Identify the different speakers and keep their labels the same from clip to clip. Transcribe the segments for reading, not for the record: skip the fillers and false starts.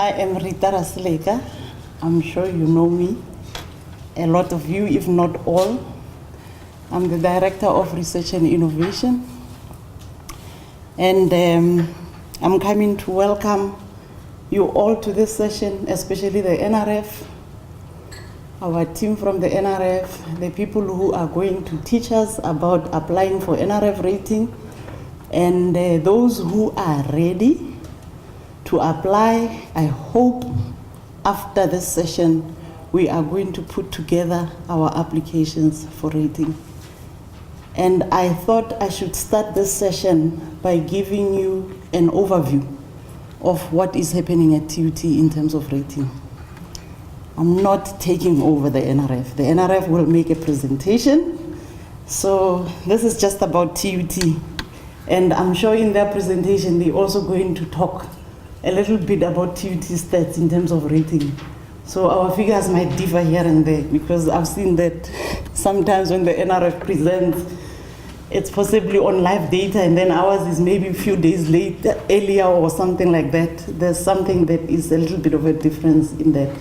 Speaker 1: I am Rita Rasileka. I'm sure you know me, a lot of you, if not all. I'm the Director of Research and Innovation. And I'm coming to welcome you all to this session, especially the NRF, our team from the NRF, the people who are going to teach us about applying for NRF rating, and those who are ready to apply. I hope after this session, we are going to put together our applications for rating. And I thought I should start this session by giving you an overview of what is happening at TUT in terms of rating. I'm not taking over the NRF. The NRF will make a presentation. So this is just about TUT. And I'm sure in their presentation, they're also going to talk a little bit about TUT stats in terms of rating. So our figures might differ here and there, because I've seen that sometimes when the NRF presents, it's possibly on live data, and then ours is maybe a few days earlier or something like that. There's something that is a little bit of a difference in that.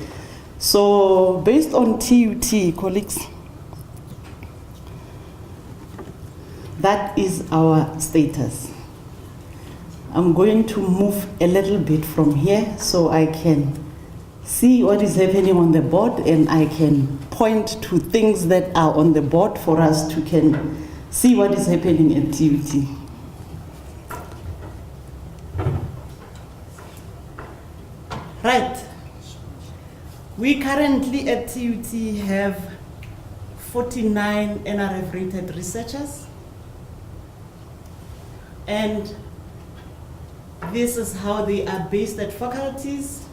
Speaker 1: So based on TUT, colleagues, that is our status. I'm going to move a little bit from here so I can see what is happening on the board, and I can point to things that are on the board for us to can see what is happening at TUT. Right. We currently at TUT have 49 NRF rated researchers, and this is how they are based at faculties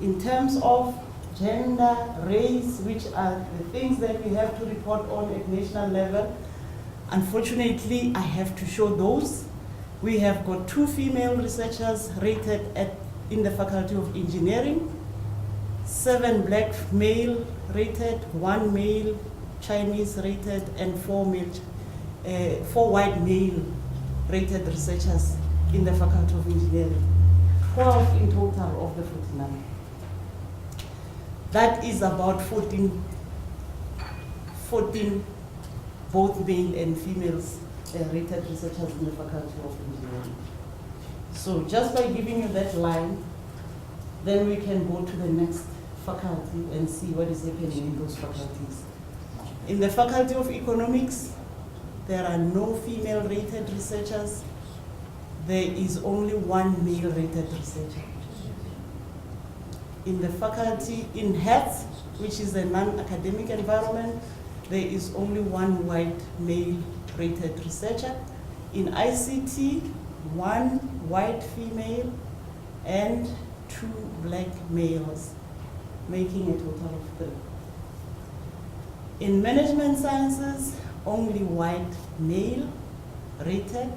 Speaker 1: in terms of gender, race, which are the things that we have to report on at national level. Unfortunately, I have to show those. We have got 2 female researchers rated in the Faculty of Engineering, 7 black male rated, 1 male Chinese rated, and 4 white male rated researchers in the Faculty of Engineering. 12 in total of the 49. That is about 14 both male and females rated researchers in the Faculty of Engineering. So just by giving you that line, then we can go to the next faculty and see what is happening in those faculties. In the Faculty of Economics, there are no female rated researchers. There is only 1 male rated researcher. In the faculty, in health, which is a non-academic environment, there is only 1 white male rated researcher. In ICT, 1 white female and 2 black males, making a total of 3. In management sciences, only white male rated.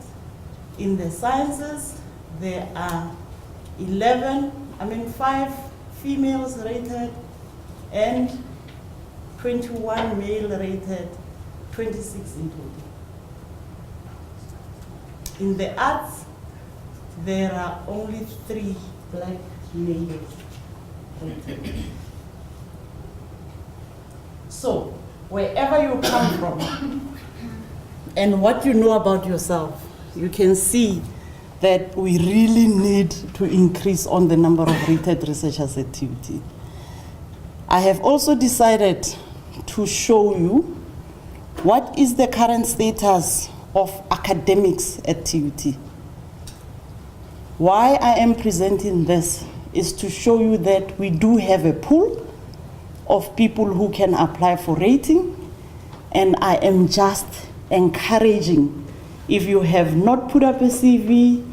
Speaker 1: In the sciences, there are 5 females rated and 21 male rated, 26 in total. In the arts, there are only 3 black males rated. So, wherever you come from and what you know about yourself, you can see that we really need to increase on the number of rated researchers at TUT. I have also decided to show you what is the current status of academics at TUT. Why I am presenting this is to show you that we do have a pool of people who can apply for rating, and I am just encouraging, if you have not put up a CV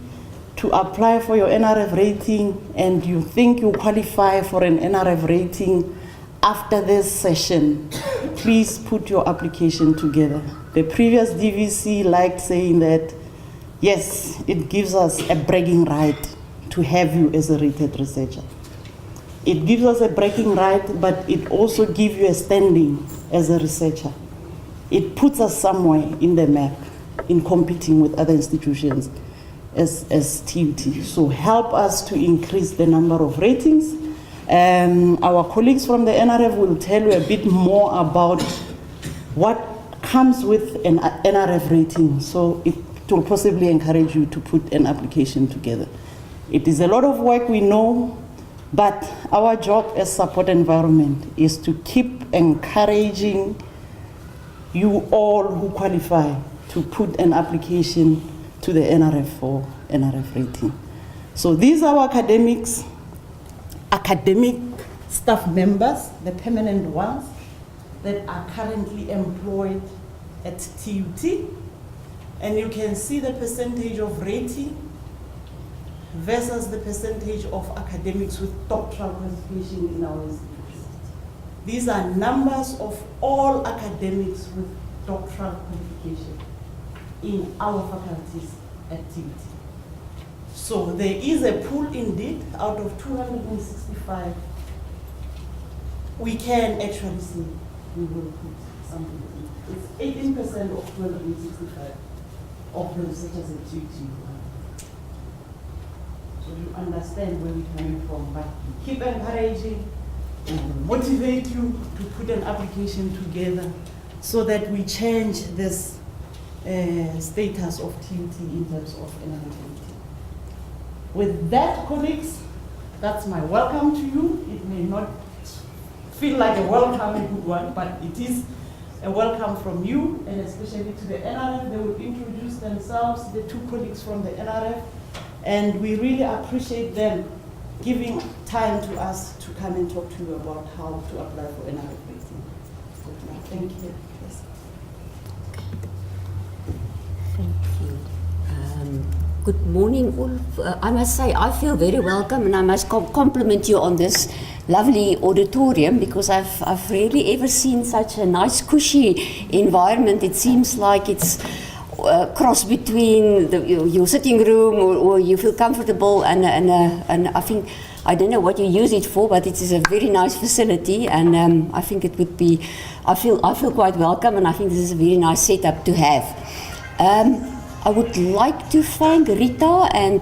Speaker 1: to apply for your NRF rating and you think you qualify for an NRF rating after this session, please put your application together. The previous DVC liked saying that, yes, it gives us a bragging right to have you as a rated researcher. It gives us a bragging right, but it also gives you a standing as a researcher. It puts us somewhere in the map in competing with other institutions. as TUT. So help us to increase the number of ratings. Our colleagues from the NRF will tell you a bit more about what comes with an NRF rating. So it will possibly encourage you to put an application together. It is a lot of work, we know, but our job as support environment is to keep encouraging you all who qualify to put an application to the NRF for NRF rating. So these are our academic staff members, the permanent ones that are currently employed at TUT. And you can see the percentage of rating versus the percentage of academics with doctoral qualification in our institution. These are numbers of all academics with doctoral qualification in our faculties at TUT. So there is a pool indeed. Out of 265, we can actually say we will put something in. It's 18% of 265 of the researchers at TUT. So you understand where we're coming from, but we keep encouraging and motivate you to put an application together so that we change this status of TUT in terms of NRF rating. With that, colleagues, that's my welcome to you. It may not feel like a welcome, good one, but it is a welcome from you, and especially to the NRF. They will introduce themselves, the two colleagues from the NRF, and we really appreciate them giving time to us to come and talk to you about how to apply for NRF rating. Thank you. Yes.
Speaker 2: Thank you. Good morning, all. I must say, I feel very welcome, and I must compliment you on this lovely auditorium, because I've rarely ever seen such a nice, cushy environment. It seems like it's cross between your sitting room, or you feel comfortable, and I think, I don't know what you use it for, but it is a very nice facility, and I think it would be, I feel quite welcome, and I think this is a very nice setup to have. I would like to thank Rita and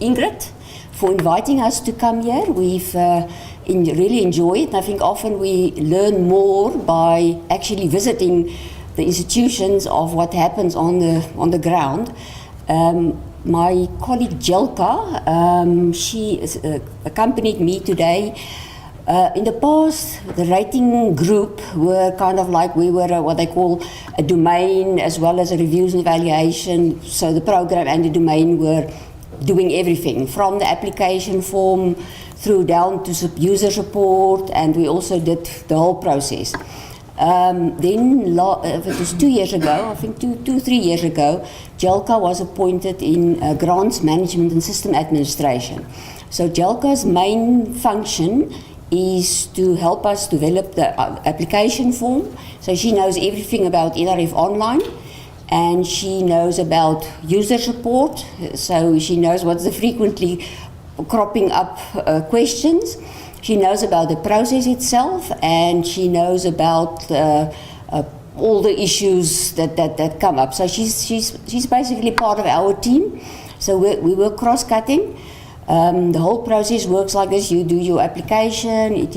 Speaker 2: Ingrid for inviting us to come here. We've really enjoyed it. I think often we learn more by actually visiting the institutions of what happens on the ground. My colleague Jelka, she accompanied me today. In the past, the rating group were kind of like, we were what they call a domain as well as a reviews and evaluation. So the program and the domain were doing everything from the application form through down to user support, and we also did the whole process. Then it was 2 years ago, I think 3 years ago, Jelka was appointed in grants management and system administration. So Jelka's main function is to help us develop the application form. So she knows everything about NRF Online, and she knows about user support, so she knows what's the frequently cropping up questions. She knows about the process itself, and she knows about all the issues that come up. So she's basically part of our team. So we work cross-cutting. The whole process works like this. You do your application,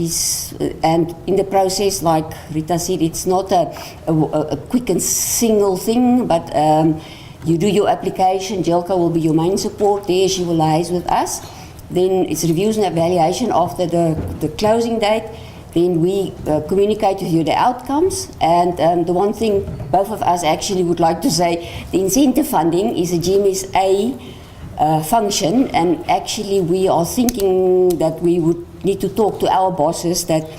Speaker 2: and in the process, like Rita said, it's not a quick and single thing, but you do your application. Jelka will be your main support there. She will liaise with us. Then it's reviews and evaluation after the closing date. Then we communicate with you the outcomes. And the one thing both of us actually would like to say, the incentive funding is a GMSA function, and actually we are thinking that we would need to talk to our bosses that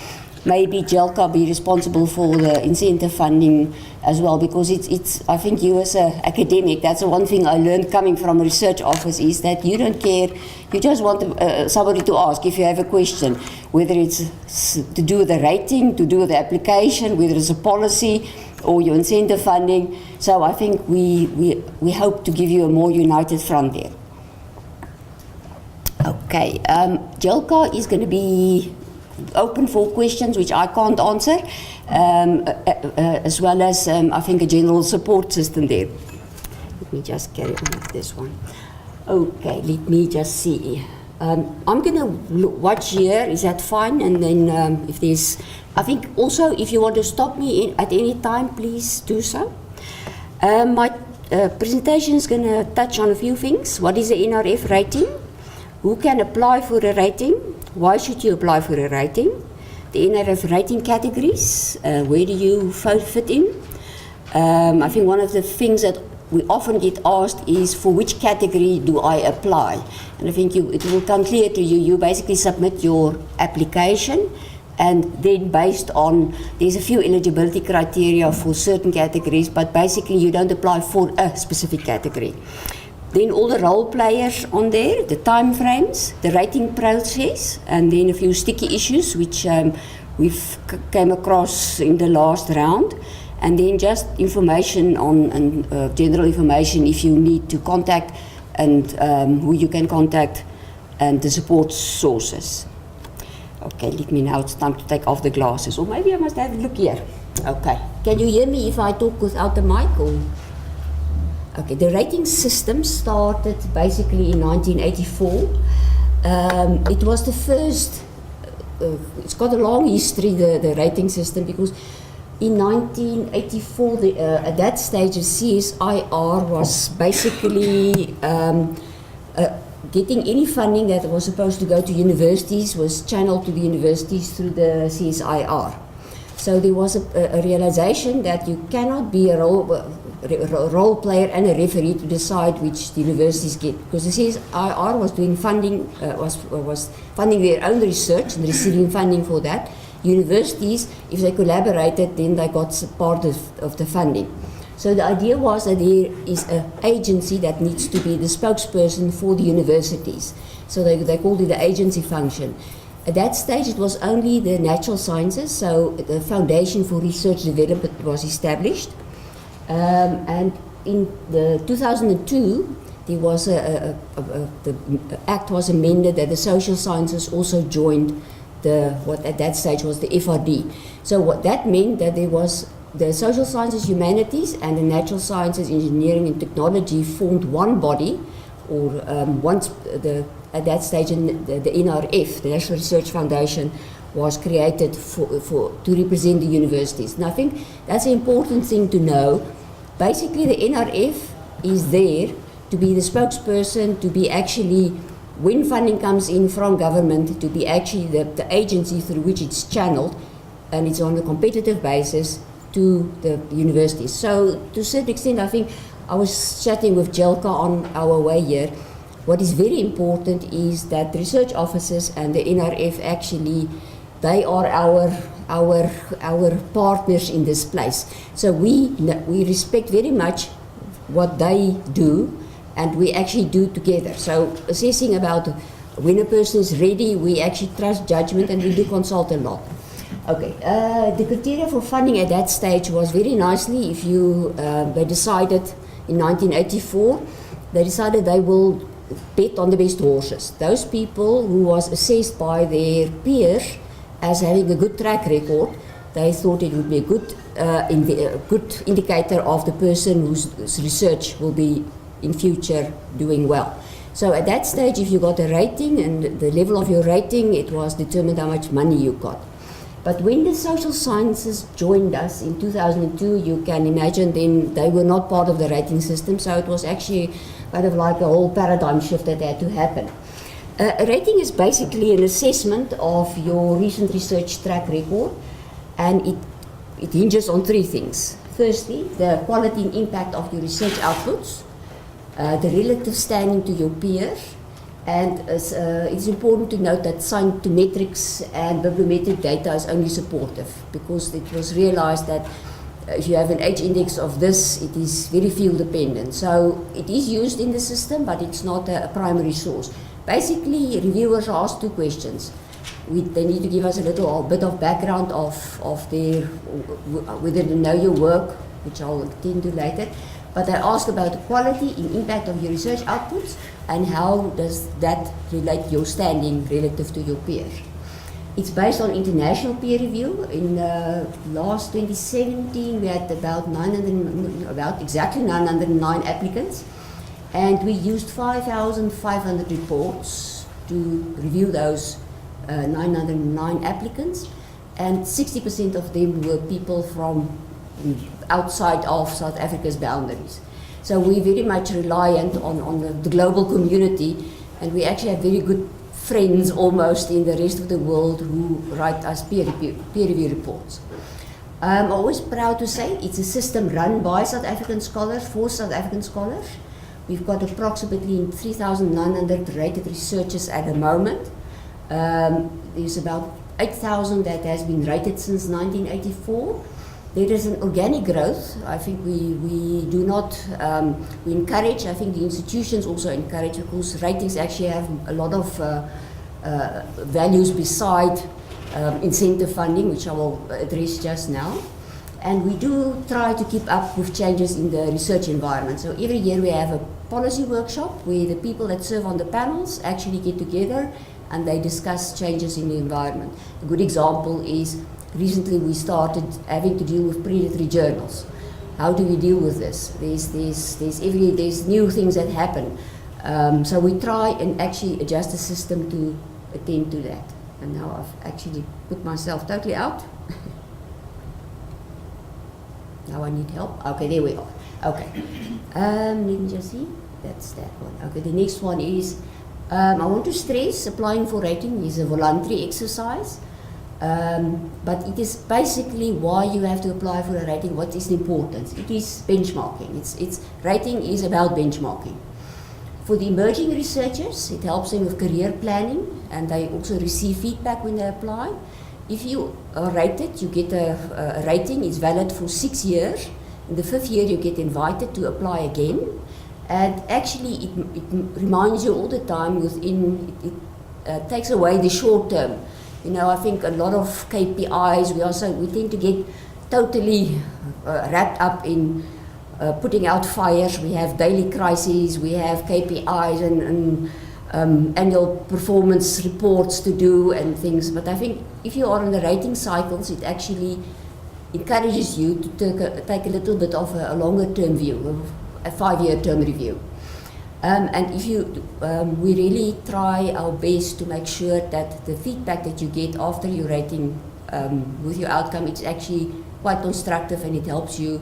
Speaker 2: maybe Jelka be responsible for the incentive funding as well, because it's I think you as an academic, that's the one thing I learned coming from a research office, is that you don't care, you just want somebody to ask if you have a question, whether it's to do with the rating, to do with the application, whether it's a policy or your incentive funding. So I think we hope to give you a more united front there. Okay, Jelka is going to be open for questions which I can't answer, as well as I think a general support system there. Let me just carry on with this one. Okay, let me just see. I'm going to watch here, is that fine? And then if there's, I think also if you want to stop me at any time, please do so. My presentation is going to touch on a few things. What is the NRF rating? Who can apply for a rating? Why should you apply for a rating? The NRF rating categories, where do you fit in? I think one of the things that we often get asked is, for which category do I apply? And I think it will come clear to you. You basically submit your application, and then based on, there's a few eligibility criteria for certain categories, but basically you don't apply for a specific category. Then all the role players on there, the time frames, the rating process, and then a few sticky issues which we've came across in the last round. And then just information on general information if you need to contact, and who you can contact, and the support sources. Okay, let me now, it's time to take off the glasses. Or maybe I must have a look here. Okay, can you hear me if I talk without the mic? Or? Okay, the rating system started basically in 1984. It was the first, it's got a long history, the rating system, because in 1984, at that stage, the CSIR was basically getting any funding that was supposed to go to universities was channeled to the universities through the CSIR. So there was a realization that you cannot be a role player and a referee to decide which the universities get, because the CSIR was doing funding, was funding their own research and receiving funding for that. Universities, if they collaborated, then they got part of the funding. So the idea was that there is an agency that needs to be the spokesperson for the universities. So they called it the agency function. At that stage, it was only the natural sciences, so the Foundation for Research Development was established. And in the 2002, there was the Act was amended that the social sciences also joined what at that stage was the FRD. So what that meant that there was the social sciences, humanities, and the natural sciences, engineering and technology formed one body, or once at that stage the NRF, the National Research Foundation, was created to represent the universities. And I think that's an important thing to know. Basically, the NRF is there to be the spokesperson, to be actually, when funding comes in from government, to be actually the agency through which it's channeled, and it's on a competitive basis to the universities. So to a certain extent, I think I was chatting with Jelka on our way here. What is very important is that research officers and the NRF actually, they are our partners in this place. So we respect very much what they do, and we actually do together. So assessing about when a person is ready, we actually trust judgment, and we do consult a lot. Okay, the criteria for funding at that stage was very nicely, if you, they decided in 1984, they decided they will bet on the best horses. Those people who was assessed by their peers as having a good track record, they thought it would be a good indicator of the person whose research will be in future doing well. So at that stage, if you got a rating, and the level of your rating, it was determined how much money you got. But when the social sciences joined us in 2002, you can imagine then they were not part of the rating system, so it was actually kind of like a whole paradigm shift that had to happen. A rating is basically an assessment of your recent research track record, and it hinges on three things. Firstly, the quality and impact of your research outputs, the relative standing to your peers, and it's important to note that scientometrics and bibliometric data is only supportive, because it was realized that if you have an H index of this, it is very field dependent. So it is used in the system, but it's not a primary source. Basically, reviewers are asked two questions. They need to give us a little bit of background of their, whether they know your work, which I'll attend to later. But they ask about the quality and impact of your research outputs, and how does that relate your standing relative to your peers. It's based on international peer review. In last 2017, we had exactly 909 applicants, and we used 5,500 reports to review those 909 applicants, and 60% of them were people from outside of South Africa's boundaries. So we're very much reliant on the global community, and we actually have very good friends almost in the rest of the world who write us peer review reports. I'm always proud to say it's a system run by South African scholars for South African scholars. We've got approximately 3,900 rated researchers at the moment. There's about 8,000 that has been rated since 1984. There is an organic growth. I think we do not, we encourage, I think the institutions also encourage, because ratings actually have a lot of values beside incentive funding, which I will address just now. And we do try to keep up with changes in the research environment. So every year we have a policy workshop where the people that serve on the panels actually get together and they discuss changes in the environment. A good example is recently we started having to deal with predatory journals. How do we deal with this? There's new things that happen. So we try and actually adjust the system to attend to that. And now I've actually put myself totally out. Now I need help. Okay, there we are. Okay. Let me just see. That's that one. Okay, the next one is, I want to stress applying for rating is a voluntary exercise. But it is basically why you have to apply for a rating. What is important? It is benchmarking. Rating is about benchmarking. For the emerging researchers, it helps them with career planning, and they also receive feedback when they apply. If you are rated, you get a rating. It's valid for 6 years. In the 5th year, you get invited to apply again. And actually, it reminds you all the time it takes away the short term. You know, I think a lot of KPIs, we tend to get totally wrapped up in putting out fires. We have daily crises, we have KPIs and annual performance reports to do and things. But I think if you are in the rating cycles, it actually encourages you to take a little bit of a longer term view, a 5-year term review. And if we really try our best to make sure that the feedback that you get after your rating with your outcome, it's actually quite constructive, and it helps you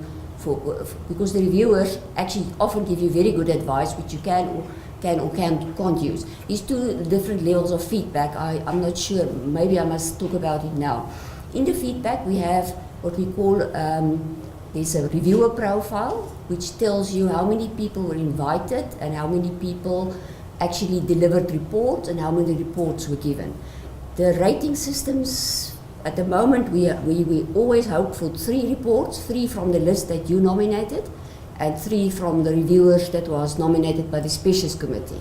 Speaker 2: because the reviewers actually often give you very good advice which you can't use. These 2 different levels of feedback, I'm not sure, maybe I must talk about it now. In the feedback we have what we call there's a reviewer profile, which tells you how many people were invited and how many people actually delivered reports and how many reports were given. The rating systems, at the moment, we always hope for 3 reports, 3 from the list that you nominated, and 3 from the reviewers that was nominated by the Specialist Committee.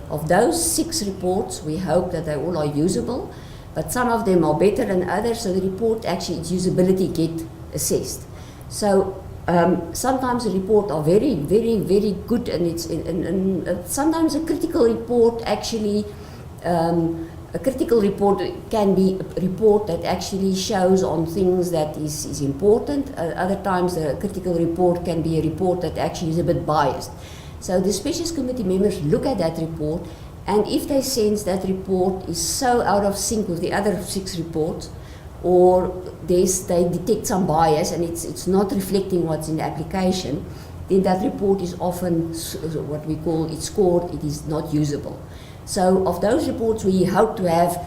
Speaker 2: Of those 6 reports, we hope that they all are usable, but some of them are better than others, so the report actually, its usability get assessed. So sometimes the reports are very, very, very good, and sometimes a critical report actually, a critical report can be a report that actually shows on things that is important. Other times a critical report can be a report that actually is a bit biased. So the Specialist Committee members look at that report, and if they sense that report is so out of sync with the other 6 reports, or they detect some bias and it's not reflecting what's in the application, then that report is often what we call it's scored, it is not usable. So of those reports we hope to have,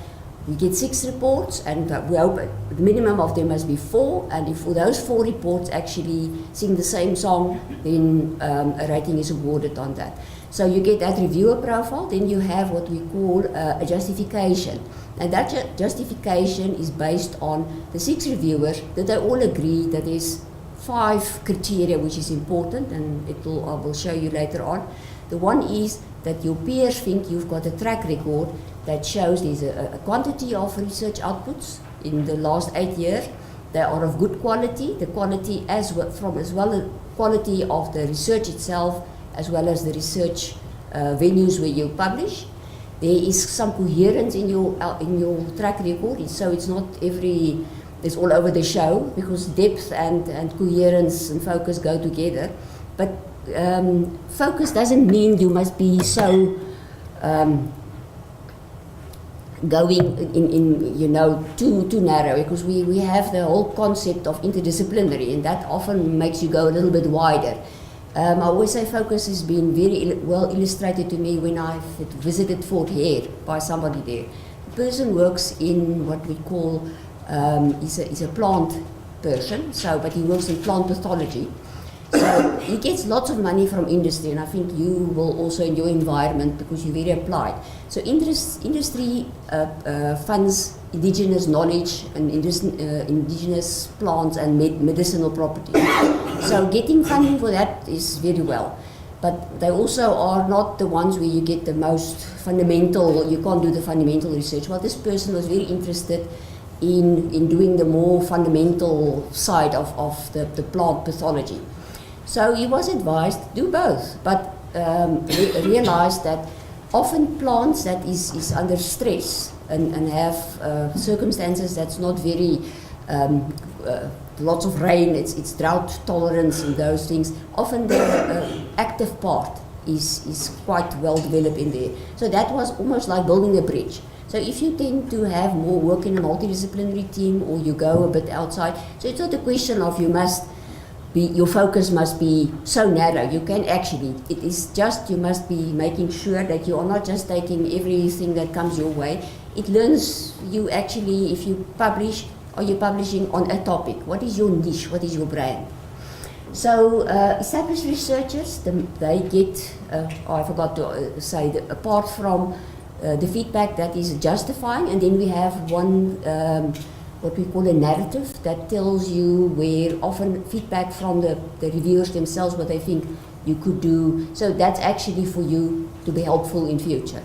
Speaker 2: we get 6 reports, and we hope the minimum of them must be 4, and if for those 4 reports actually sing the same song, then a rating is awarded on that. So you get that reviewer profile, then you have what we call a justification. And that justification is based on the 6 reviewers that they all agree that there's 5 criteria which is important, and I will show you later on. The one is that your peers think you've got a track record that shows there's a quantity of research outputs in the last 8 years. They are of good quality, the quality as well the quality of the research itself, as well as the research venues where you publish. there is some coherence in your track record. So it's not it's all over the show, because depth and coherence and focus go together. But focus doesn't mean you must be so going in too narrow, because we have the whole concept of interdisciplinary, and that often makes you go a little bit wider. I always say focus has been very well illustrated to me when I've visited Fort Hare by somebody there. The person works in what we call, he's a plant person, but he works in plant pathology. So he gets lots of money from industry, and I think you will also in your environment, because you're very applied. So industry funds indigenous knowledge and indigenous plants and medicinal properties. So getting funding for that is very well. But they also are not the ones where you get the most fundamental, you can't do the fundamental research. Well, this person was very interested in doing the more fundamental side of the plant pathology. So he was advised to do both, but realized that often plants that is under stress and have circumstances that's not very, lots of rain, it's drought tolerance and those things, often the active part is quite well developed in there. So that was almost like building a bridge. So if you tend to have more work in a multidisciplinary team, or you go a bit outside, so it's not a question of your focus must be so narrow. You can actually, it is just you must be making sure that you are not just taking everything that comes your way. It learns you actually, if you publish, are you publishing on a topic? What is your niche? What is your brand? So established researchers, they get, I forgot to say, that apart from the feedback that is justifying, and then we have one what we call a narrative that tells you where often feedback from the reviewers themselves, what they think you could do. So that's actually for you to be helpful in future.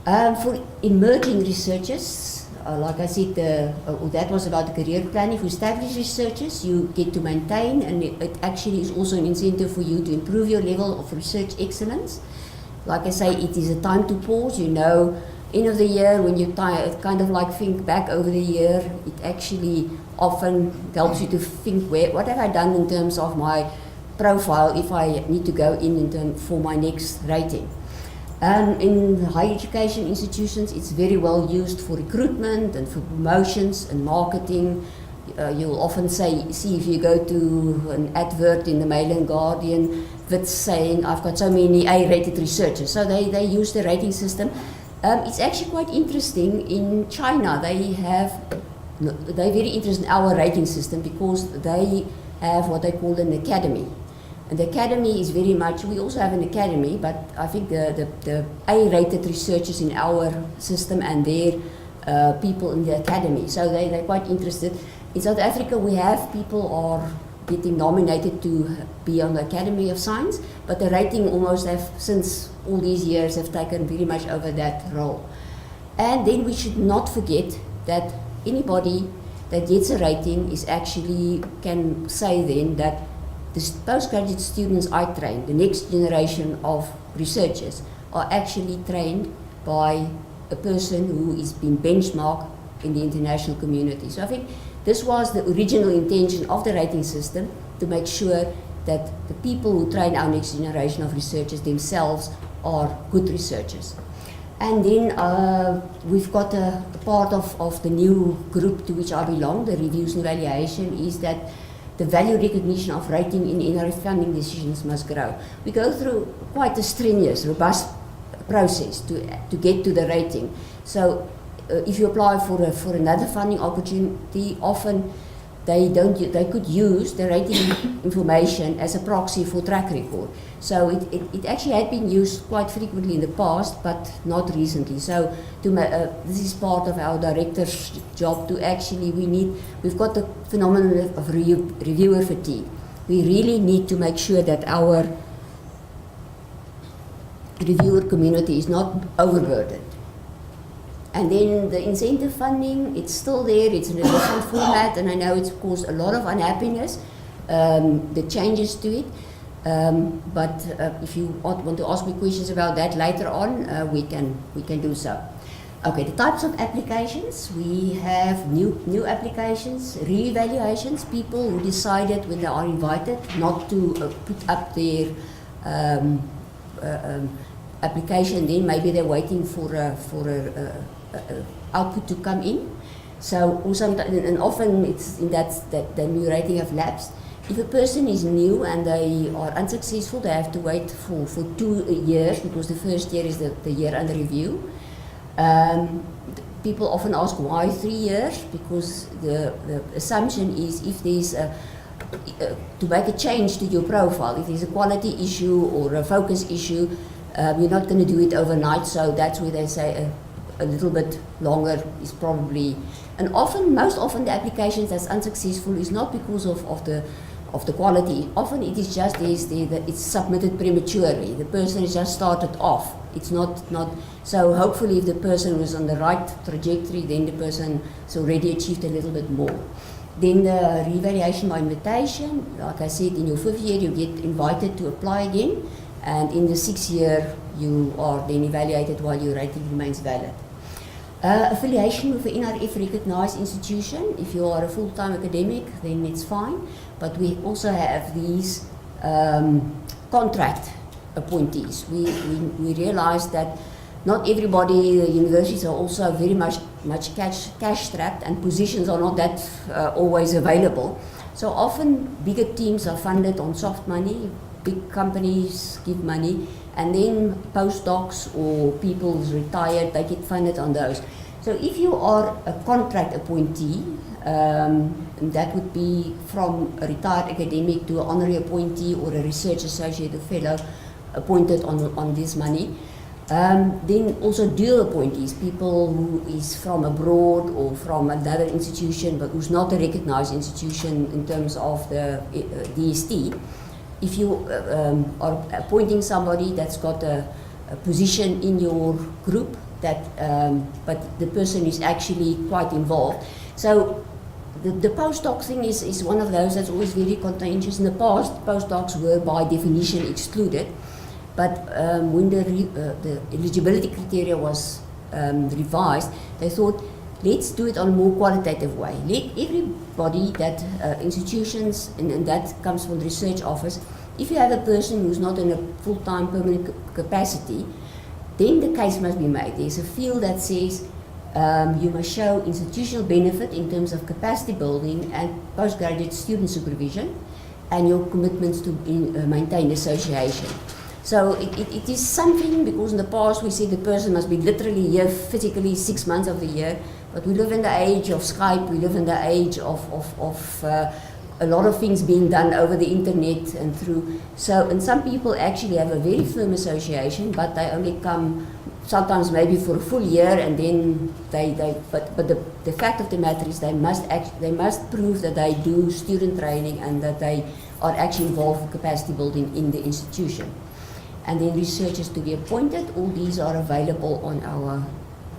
Speaker 2: For emerging researchers, like I said, that was about the career planning. For established researchers, you get to maintain, and it actually is also an incentive for you to improve your level of research excellence. Like I say, it is a time to pause, end of the year, when you kind of like think back over the year, it actually often helps you to think, what have I done in terms of my profile if I need to go for my next rating. In higher education institutions, it's very well used for recruitment and for promotions and marketing. You'll often see if you go to an advert in the Mail and Guardian that's saying, I've got so many A-rated researchers. So they use the rating system. It's actually quite interesting. In China, they're very interested in our rating system, because they have what they call an academy. And the academy is very much, we also have an academy, but I think the A-rated researchers in our system and their people in the academy. So they're quite interested. In South Africa, we have people are getting nominated to be on the Academy of Science, but the rating almost since all these years have taken very much over that role. And then we should not forget that anybody that gets a rating is actually, can say then that the postgraduate students I train, the next generation of researchers, are actually trained by a person who is being benchmarked in the international community. So I think this was the original intention of the rating system, to make sure that the people who train our next generation of researchers themselves are good researchers. And then we've got a part of the new group to which I belong, the reviews and evaluation, is that the value recognition of rating in NRF funding decisions must grow. We go through quite a strenuous, robust process to get to the rating. So if you apply for another funding opportunity, often they could use the rating information as a proxy for track record. So it actually had been used quite frequently in the past, but not recently. So this is part of our director's job to actually, we've got the phenomenon of reviewer fatigue. We really need to make sure that our reviewer community is not overburdened. And then the incentive funding, it's still there, it's in a different format, and I know it's caused a lot of unhappiness, the changes to it. But if you want to ask me questions about that later on, we can do so. Okay, the types of applications. We have new applications, re-evaluations, people who decided when they are invited not to put up their application, then maybe they're waiting for a output to come in. So also, and often it's in that the new rating have lapsed. If a person is new and they are unsuccessful, they have to wait for 2 years, because the first year is the year under review. People often ask why 3 years, because the assumption is if there's to make a change to your profile, if there's a quality issue or a focus issue, you're not going to do it overnight, so that's where they say a little bit longer is probably. And most often the applications that's unsuccessful is not because of the quality. Often it is just it's submitted prematurely. The person has just started off. It's not. So hopefully, if the person was on the right trajectory, then the person has already achieved a little bit more. Then the re-evaluation by invitation. Like I said, in your 5th year, you get invited to apply again, and in the 6th year, you are then evaluated while your rating remains valid. Affiliation with an NRF recognized institution. If you are a full-time academic, then it's fine. But we also have these contract appointees. We realize that not everybody, the universities are also very much cash strapped, and positions are not that always available. So often bigger teams are funded on soft money, big companies give money, and then postdocs or people who's retired, they get funded on those. So if you are a contract appointee, that would be from a retired academic to an honorary appointee or a research associate or fellow appointed on this money. Then also dual appointees, people who is from abroad or from another institution but who's not a recognized institution in terms of the DST. If you are appointing somebody that's got a position in your group, but the person is actually quite involved. So the postdoc thing is one of those that's always very contentious. In the past, postdocs were by definition excluded, but when the eligibility criteria was revised, they thought, let's do it on a more qualitative way. Let everybody that institutions, and that comes from the research office, if you have a person who's not in a full-time permanent capacity, then the case must be made. There's a field that says you must show institutional benefit in terms of capacity building and postgraduate student supervision, and your commitments to maintain association. So it is something, because in the past we said the person must be literally here physically 6 months of the year, but we live in the age of Skype, we live in the age of a lot of things being done over the internet and through. So, and some people actually have a very firm association, but they only come sometimes maybe for a full year, and then but the fact of the matter is they must prove that they do student training and that they are actually involved in capacity building in the institution. And then researchers to be appointed. All these are available on our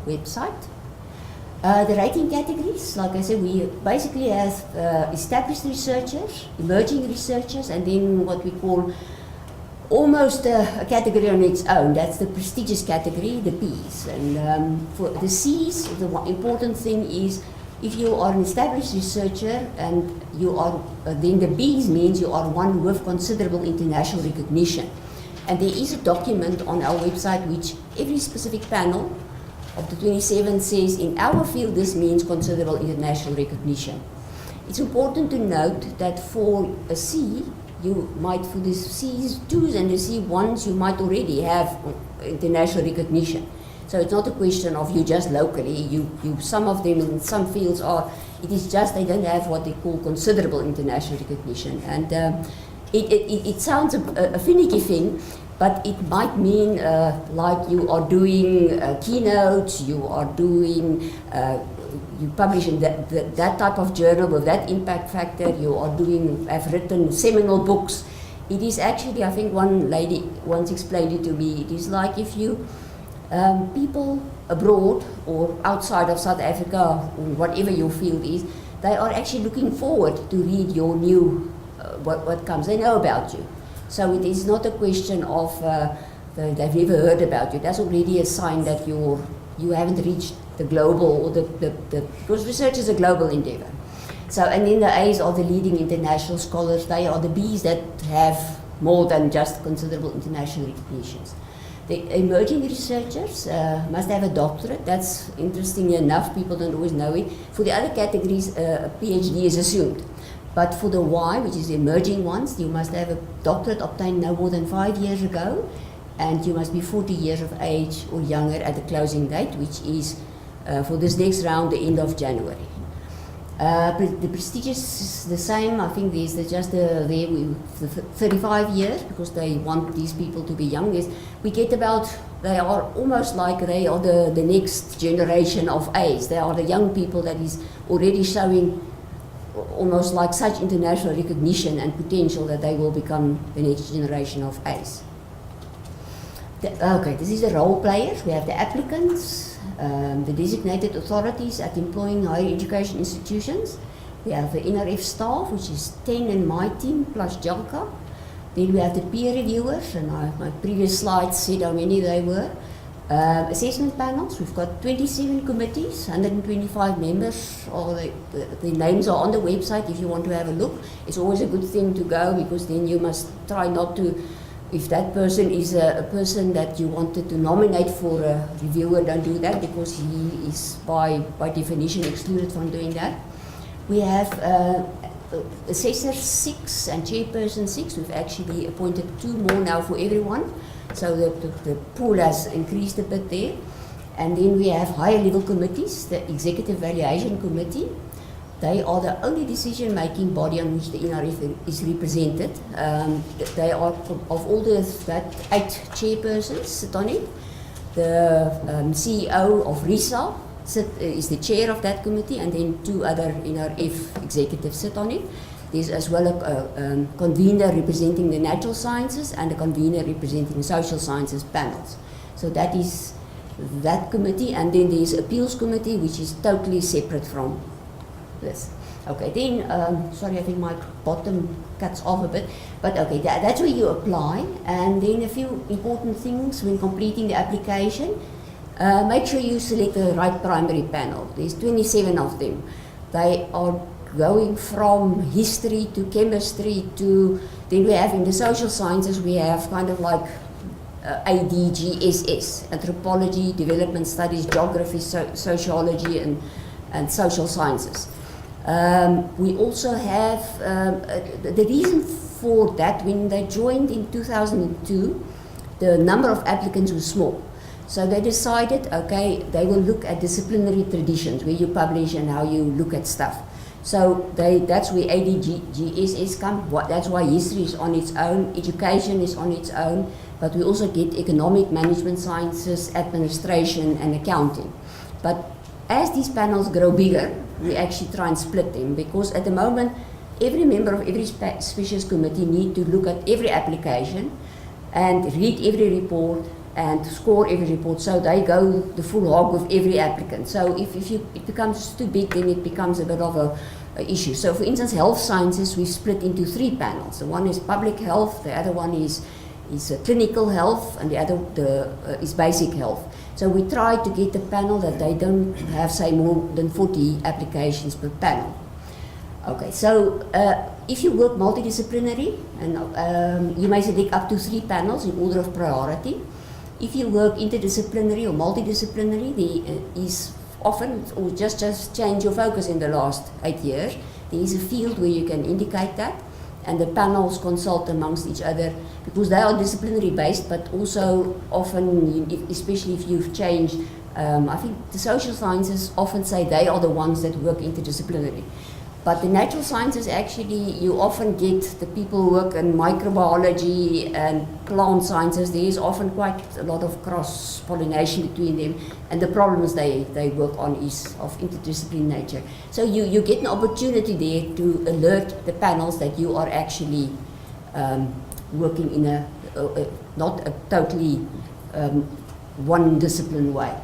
Speaker 2: website. The rating categories, like I said, we basically have established researchers, emerging researchers, and then what we call almost a category on its own. That's the prestigious category, the Bs. And for the Cs, the important thing is if you are an established researcher and you are, then the Bs means you are one with considerable international recognition. And there is a document on our website which every specific panel of the 27 says, in our field this means considerable international recognition. It's important to note that for a C, you might, for the C2s and the C1s, you might already have international recognition. So it's not a question of you just locally, some of them in some fields are, it is just they don't have what they call considerable international recognition. And it sounds a finicky thing, but it might mean like you are doing keynotes, you are doing, you publish in that type of journal with that impact factor, you are doing, have written seminal books. It is actually, I think one lady once explained it to me, it is like if you, people abroad or outside of South Africa, or whatever your field is, they are actually looking forward to read your new, what comes, they know about you. So it is not a question of they've never heard about you. That's already a sign that you haven't reached the global, or because research is a global endeavor. So, and then the A's are the leading international scholars. They are the B's that have more than just considerable international recognitions. The emerging researchers must have a doctorate. That's interestingly enough, people don't always know it. For the other categories, a PhD is assumed. But for the Y, which is the emerging ones, you must have a doctorate obtained no more than 5 years ago, and you must be 40 years of age or younger at the closing date, which is for this next round, the end of January. The prestigious is the same. I think there's just the 35 years, because they want these people to be young. We get about, they are almost like they are the next generation of A's. They are the young people that is already showing almost like such international recognition and potential that they will become the next generation of A's. Okay, this is the role players. We have the applicants, the designated authorities at employing higher education institutions. We have the NRF staff, which is 10 in my team, plus Jalka. Then we have the peer reviewers, and my previous slides said how many they were. Assessment panels, we've got 27 committees, 125 members. The names are on the website if you want to have a look. It's always a good thing to go, because then you must try not to, if that person is a person that you wanted to nominate for a reviewer, don't do that, because he is by definition excluded from doing that. We have assessor 6 and chairperson 6. We've actually appointed 2 more now for everyone, so the pool has increased a bit there. And then we have higher level committees, the Executive Valuation Committee. They are the only decision-making body on which the NRF is represented. They are, of all that 8 chairpersons sit on it. The CEO of RISA is the chair of that committee, and then 2 other NRF executives sit on it. There's as well a convener representing the natural sciences and a convener representing the social sciences panels. So that is that committee, and then there's appeals committee, which is totally separate from this. Okay, then, sorry, I think my bottom cuts off a bit, but okay, that's where you apply. And then a few important things when completing the application. Make sure you select the right primary panel. There's 27 of them. They are going from history to chemistry to, then we have in the social sciences, we have kind of like ADGSS, anthropology, development studies, geography, sociology, and social sciences. We also have, the reason for that, when they joined in 2002, the number of applicants was small. So they decided, okay, they will look at disciplinary traditions, where you publish and how you look at stuff. So that's where ADGSS come. That's why history is on its own, education is on its own, but we also get economic management sciences, administration, and accounting. But as these panels grow bigger, we actually try and split them, because at the moment, every member of every specialist committee need to look at every application and read every report and score every report, so they go the full hog with every applicant. So if it becomes too big, then it becomes a bit of a issue. So for instance, health sciences, we split into 3 panels. The one is public health, the other one is clinical health, and the other is basic health. So we try to get the panel that they don't have, say, more than 40 applications per panel. Okay, so if you work multidisciplinary, and you may select up to 3 panels in order of priority. If you work interdisciplinary or multidisciplinary, there is often, or just change your focus in the last 8 years, there is a field where you can indicate that, and the panels consult amongst each other, because they are disciplinary based, but also often, especially if you've changed, I think the social sciences often say they are the ones that work interdisciplinary. But the natural sciences, actually, you often get the people who work in microbiology and plant sciences. There is often quite a lot of cross-pollination between them, and the problems they work on is of interdisciplinary nature. So you get an opportunity there to alert the panels that you are actually working in not a totally one discipline way.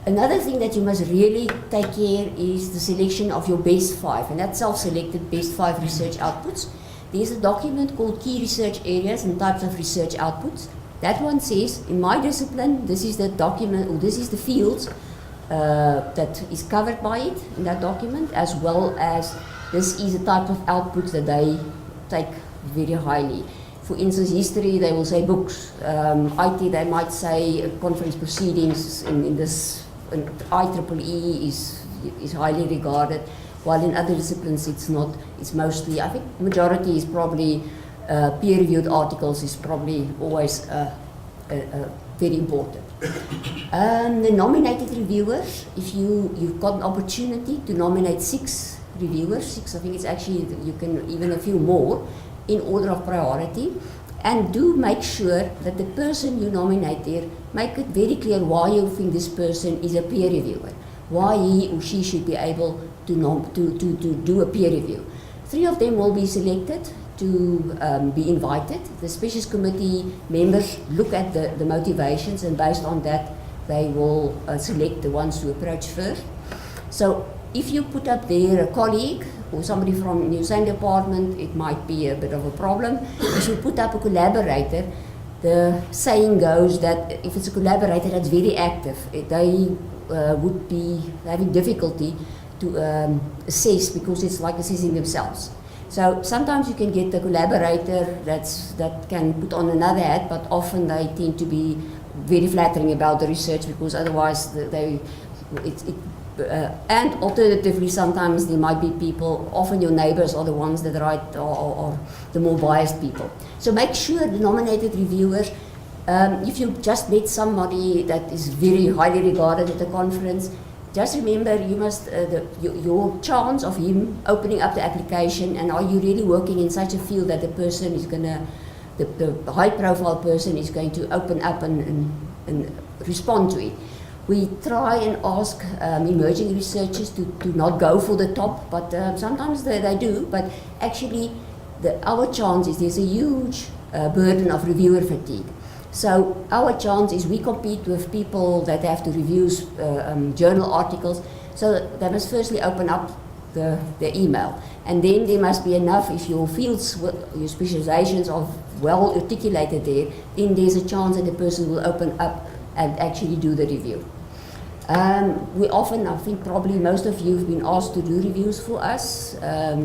Speaker 2: Another thing that you must really take care is the selection of your best 5, and that's self-selected best 5 research outputs. there's a document called Key Research Areas and Types of Research Outputs. That one says, in my discipline, this is the document, or this is the fields that is covered by it in that document, as well as this is the type of outputs that they take very highly. For instance, history, they will say books. IT, they might say conference proceedings. In this, IEEE is highly regarded, while in other disciplines it's not. It's mostly, I think, majority is probably peer-reviewed articles is probably always very important. The nominated reviewers, if you've got an opportunity to nominate 6 reviewers, I think it's actually, you can even a few more, in order of priority, and do make sure that the person you nominate there, make it very clear why you think this person is a peer reviewer, why he or she should be able to do a peer review. 3 of them will be selected to be invited. The specialist committee members look at the motivations, and based on that they will select the ones to approach first. So if you put up there a colleague or somebody from the same department, it might be a bit of a problem. If you put up a collaborator, the saying goes that if it's a collaborator that's very active, they would be having difficulty to assess, because it's like assessing themselves. So sometimes you can get a collaborator that can put on another hat, but often they tend to be very flattering about the research, because otherwise and alternatively, sometimes there might be people, often your neighbors are the ones that write, or the more biased people. So make sure the nominated reviewers, if you just met somebody that is very highly regarded at the conference, just remember you must, your chance of him opening up the application, and are you really working in such a field that the person is going to, the high profile person is going to open up and respond to it. We try and ask emerging researchers to not go for the top, but sometimes they do, but actually our chance is there's a huge burden of reviewer fatigue. So our chance is we compete with people that have to review journal articles, so they must firstly open up the email, and then there must be enough, if your fields, your specializations are well articulated there, then there's a chance that the person will open up and actually do the review. We often, I think probably most of you have been asked to do reviews for us.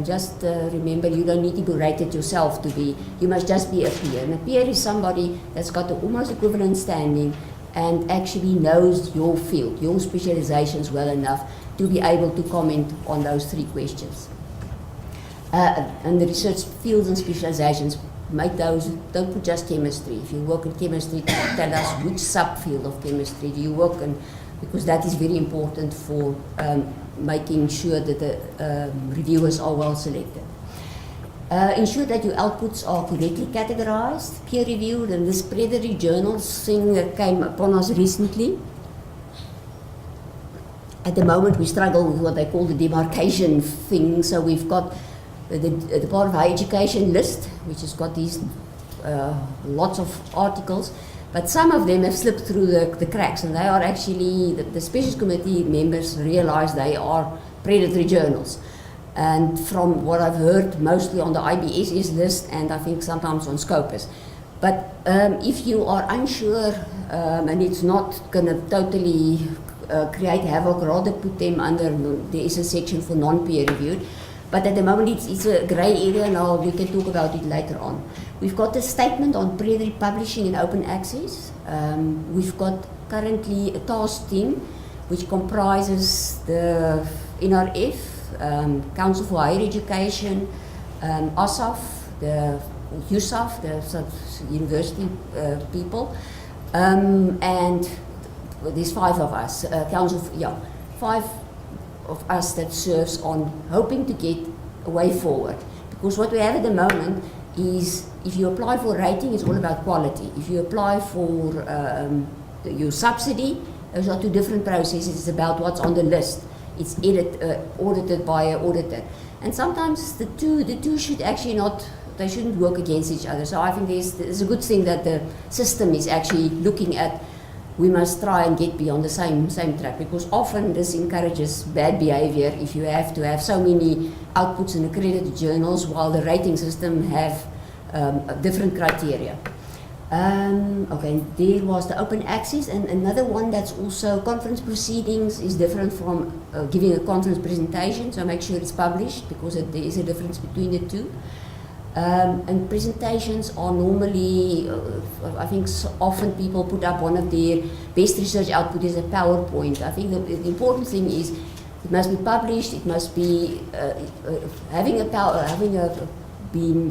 Speaker 2: Just remember, you don't need to be rated yourself to be, you must just be a peer. And a peer is somebody that's got an almost equivalent standing and actually knows your field, your specializations well enough to be able to comment on those 3 questions. And the research fields and specializations, make those, don't put just chemistry. If you work in chemistry, tell us which subfield of chemistry do you work in, because that is very important for making sure that the reviewers are well selected. Ensure that your outputs are correctly categorized, peer reviewed, and this predatory journals thing that came upon us recently. At the moment we struggle with what they call the demarcation thing, so we've got the Department of Higher Education list, which has got these lots of articles, but some of them have slipped through the cracks, and they are actually, the specialist committee members realize they are predatory journals. And from what I've heard, mostly on the IBSS list, and I think sometimes on Scopus. But if you are unsure, and it's not going to totally create havoc, rather put them under, there is a section for non-peer reviewed. But at the moment it's a grey area, and we can talk about it later on. We've got a statement on predatory publishing and open access. We've got currently a task team which comprises the NRF, Council for Higher Education, ASAF, the USAF, the university people, and there's 5 of us, five of us that serves on hoping to get a way forward. Because what we have at the moment is, if you apply for rating, it's all about quality. If you apply for your subsidy, those are 2 different processes. It's about what's on the list. It's audited by an auditor. And sometimes the two should actually not, they shouldn't work against each other. So I think it's a good thing that the system is actually looking at we must try and get beyond the same track, because often this encourages bad behavior if you have to have so many outputs in accredited journals while the rating system have different criteria. Okay, there was the open access, and another one that's also conference proceedings is different from giving a conference presentation, so make sure it's published, because there is a difference between the two. And presentations are normally, I think often people put up one of their best research output as a PowerPoint. I think the important thing is it must be published, it must be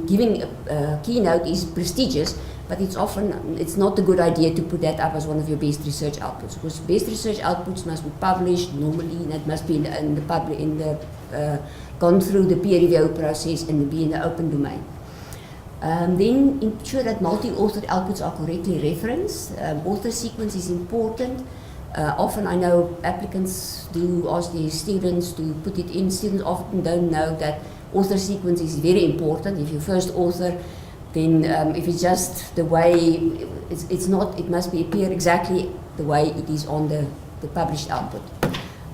Speaker 2: giving a keynote is prestigious, but it's not a good idea to put that up as one of your best research outputs, because best research outputs must be published normally, and it must be gone through the peer review process and be in the open domain. Then ensure that multi-authored outputs are correctly referenced. Author sequence is important. Often I know applicants do ask their students to put it in. Students often don't know that author sequence is very important. If you're first author, then if it's just the way, it must appear exactly the way it is on the published output.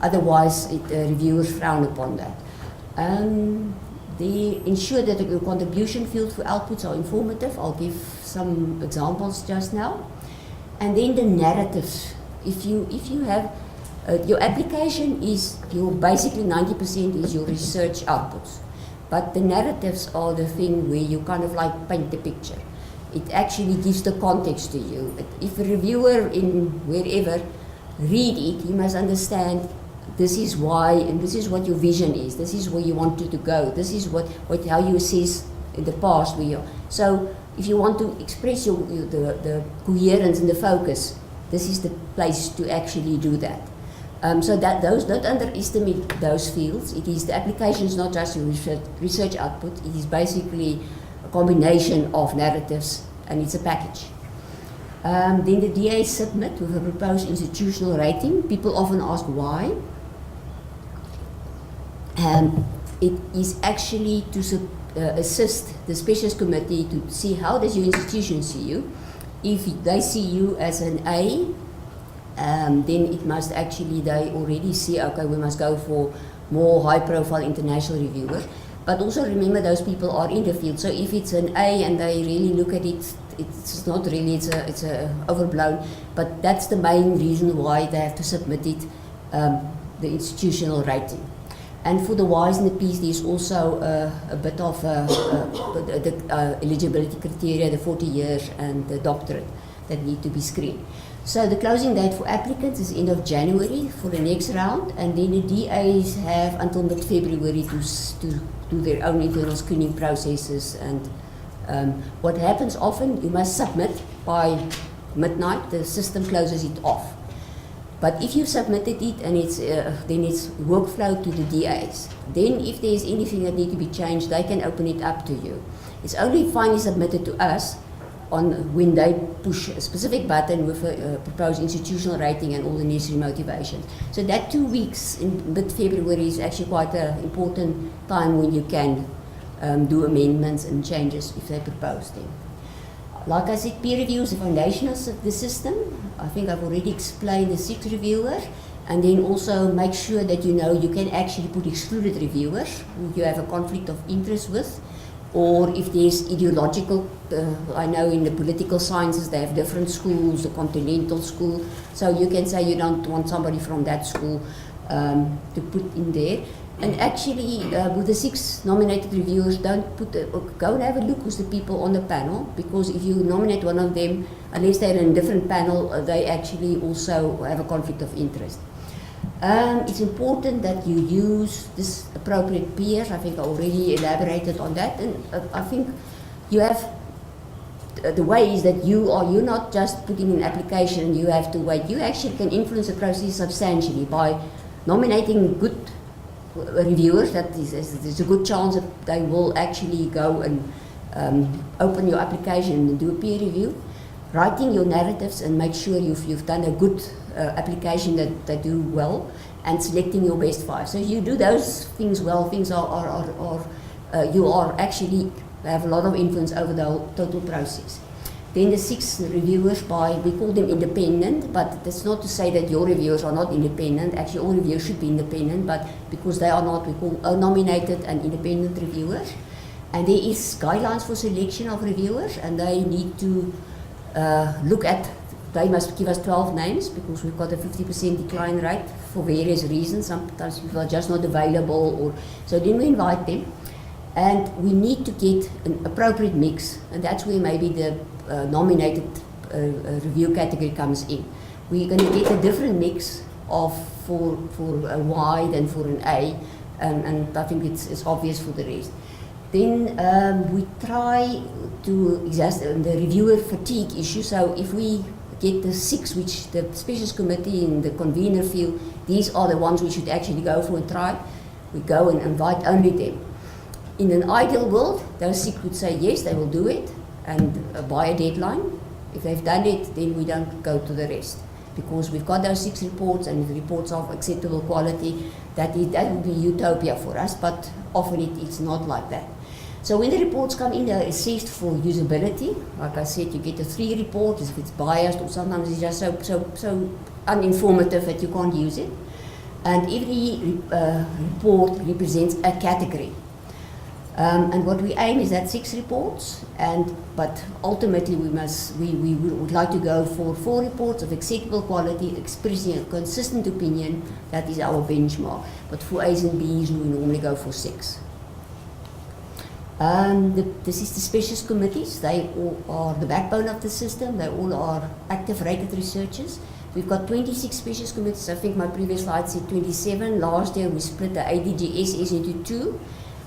Speaker 2: Otherwise, reviewers frown upon that. They ensure that the contribution fields for outputs are informative. I'll give some examples just now. And then the narratives. If you have your application is basically 90% is your research outputs, but the narratives are the thing where you kind of like paint the picture. It actually gives the context to you. If a reviewer in wherever read it, he must understand this is why, and this is what your vision is. This is where you want to go. This is how you assess in the past where you. So if you want to express the coherence and the focus, this is the place to actually do that. So that don't underestimate those fields. It is the application is not just your research output. It is basically a combination of narratives, and it's a package. Then the DA submit with a proposed institutional rating. People often ask why. It is actually to assist the specialist committee to see how does your institution see you. If they see you as an A, then it must actually, they already see, okay, we must go for more high-profile international reviewers. But also remember those people are in the field. So if it's an A and they really look at it, it's not really, it's overblown. But that's the main reason why they have to submit it, the institutional rating. And for the Ys and the Ps, there's also a bit of the eligibility criteria, the 40 years and the doctorate that need to be screened. So the closing date for applicants is end of January for the next round, and then the DAs have until mid-February to do their own internal screening processes. And what happens often, you must submit by midnight, the system closes it off. But if you submitted it and then it's workflow to the DAs, then if there's anything that needs to be changed, they can open it up to you. It's only finally submitted to us when they push a specific button with a proposed institutional rating and all the necessary motivations. So that 2 weeks in mid-February is actually quite an important time when you can do amendments and changes if they propose them. Like I said, peer review is the foundation of the system. I think I've already explained the 6 reviewers, and then also make sure that you can actually put excluded reviewers who you have a conflict of interest with, or if there's ideological, I know in the political sciences they have different schools, the continental school, so you can say you don't want somebody from that school to put in there. And actually, with the 6 nominated reviewers, go and have a look who's the people on the panel, because if you nominate one of them, unless they're in a different panel, they actually also have a conflict of interest. It's important that you use this appropriate peers. I think I already elaborated on that, and I think you have the way is that you're not just putting an application and you have to wait. You actually can influence the process substantially by nominating good reviewers. There's a good chance that they will actually go and open your application and do a peer review, writing your narratives and make sure you've done a good application that they do well, and selecting your best 5. So if you do those things well, things you are actually have a lot of influence over the whole total process. Then the 6 reviewers we call them independent, but that's not to say that your reviewers are not independent. Actually, all reviewers should be independent, but because they are not, we call nominated and independent reviewers. And there is guidelines for selection of reviewers, and they need to they must give us 12 names because we've got a 50% decline rate for various reasons. Sometimes people are just not available, so then we invite them. And we need to get an appropriate mix, and that's where maybe the nominated review category comes in. We're going to get a different mix for a Y than for an A, and I think it's obvious for the rest. Then we try to exhaust the reviewer fatigue issue. So if we get the 6, which the specialist committee and the convener feel these are the ones we should actually go for and try, we go and invite only them. In an ideal world, those 6 would say yes, they will do it, and by a deadline. If they've done it, then we don't go to the rest. Because we've got those 6 reports, and if the reports are of acceptable quality, that would be utopia for us, but often it's not like that. So when the reports come in, they're assessed for usability. Like I said, you get a 3 report, if it's biased, or sometimes it's just so uninformative that you can't use it. And every report represents a category. And what we aim is that 6 reports, but ultimately we would like to go for 4 reports of acceptable quality, expressing a consistent opinion. That is our benchmark. But for A's and B's, we normally go for 6. This is the specialist committees. They all are the backbone of the system. They all are active rated researchers. We've got 26 specialist committees. I think my previous slide said 27. Last year we split the ADGSS into 2.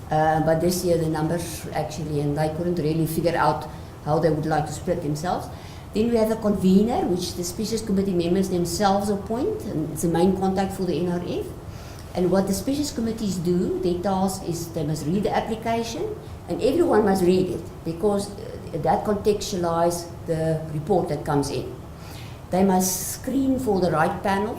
Speaker 2: But this year the numbers actually, and they couldn't really figure out how they would like to split themselves. Then we have a convener, which the specialist committee members themselves appoint, and it's the main contact for the NRF. And what the specialist committees do, their task is they must read the application, and everyone must read it, because that contextualizes the report that comes in. They must screen for the right panel.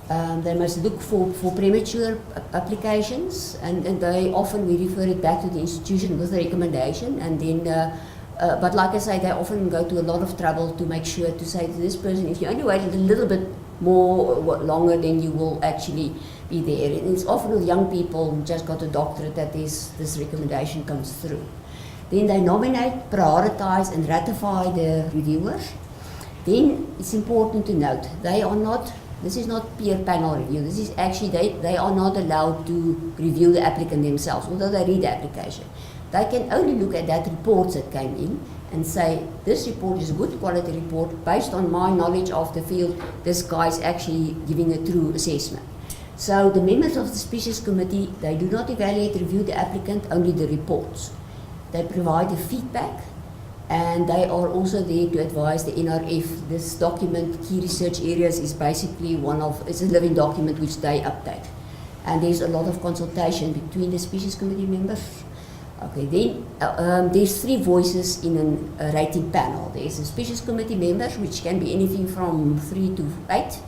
Speaker 2: They must look for premature applications, and we refer it back to the institution with a recommendation, and then, but like I say, they often go to a lot of trouble to make sure to say to this person, if you only wait a little bit more longer, then you will actually be there. And it's often with young people who just got a doctorate that this recommendation comes through. Then they nominate, prioritize, and ratify the reviewers. Then it's important to note, this is not peer panel review. This is actually, they are not allowed to review the applicant themselves, although they read the application. They can only look at that reports that came in and say, this report is a good quality report, based on my knowledge of the field, this guy is actually giving a true assessment. So the members of the specialist committee, they do not evaluate, review the applicant, only the reports. They provide the feedback, and they are also there to advise the NRF. This document, Key Research Areas, is basically it's a living document which they update. And there's a lot of consultation between the specialist committee members. Okay, then there's 3 voices in a rating panel. There's a specialist committee members, which can be anything from 3 to 8.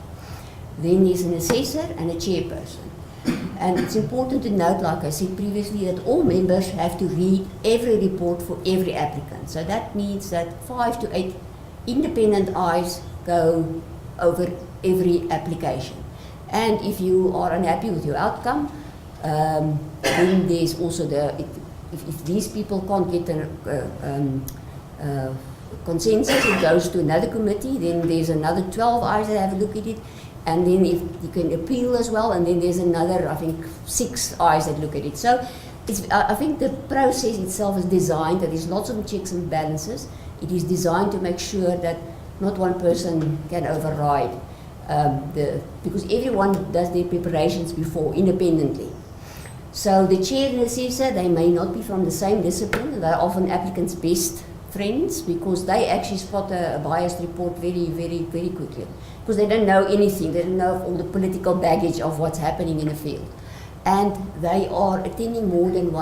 Speaker 2: Then there's an assessor and a chairperson. And it's important to note, like I said previously, that all members have to read every report for every applicant. So that means that 5 to 8 independent eyes go over every application. And if you are unhappy with your outcome, then there's also if these people can't get a consensus, it goes to another committee, then there's another 12 eyes that have a look at it. And then if you can appeal as well, and then there's another, I think, 6 eyes that look at it. So I think the process itself is designed that there's lots of checks and balances. It is designed to make sure that not one person can override because everyone does their preparations before independently. So the chair and assessor, they may not be from the same discipline. They're often applicants' best friends, because they actually spot a biased report very, very, very quickly. Because they don't know anything, they don't know all the political baggage of what's happening in the field. And they are attending more than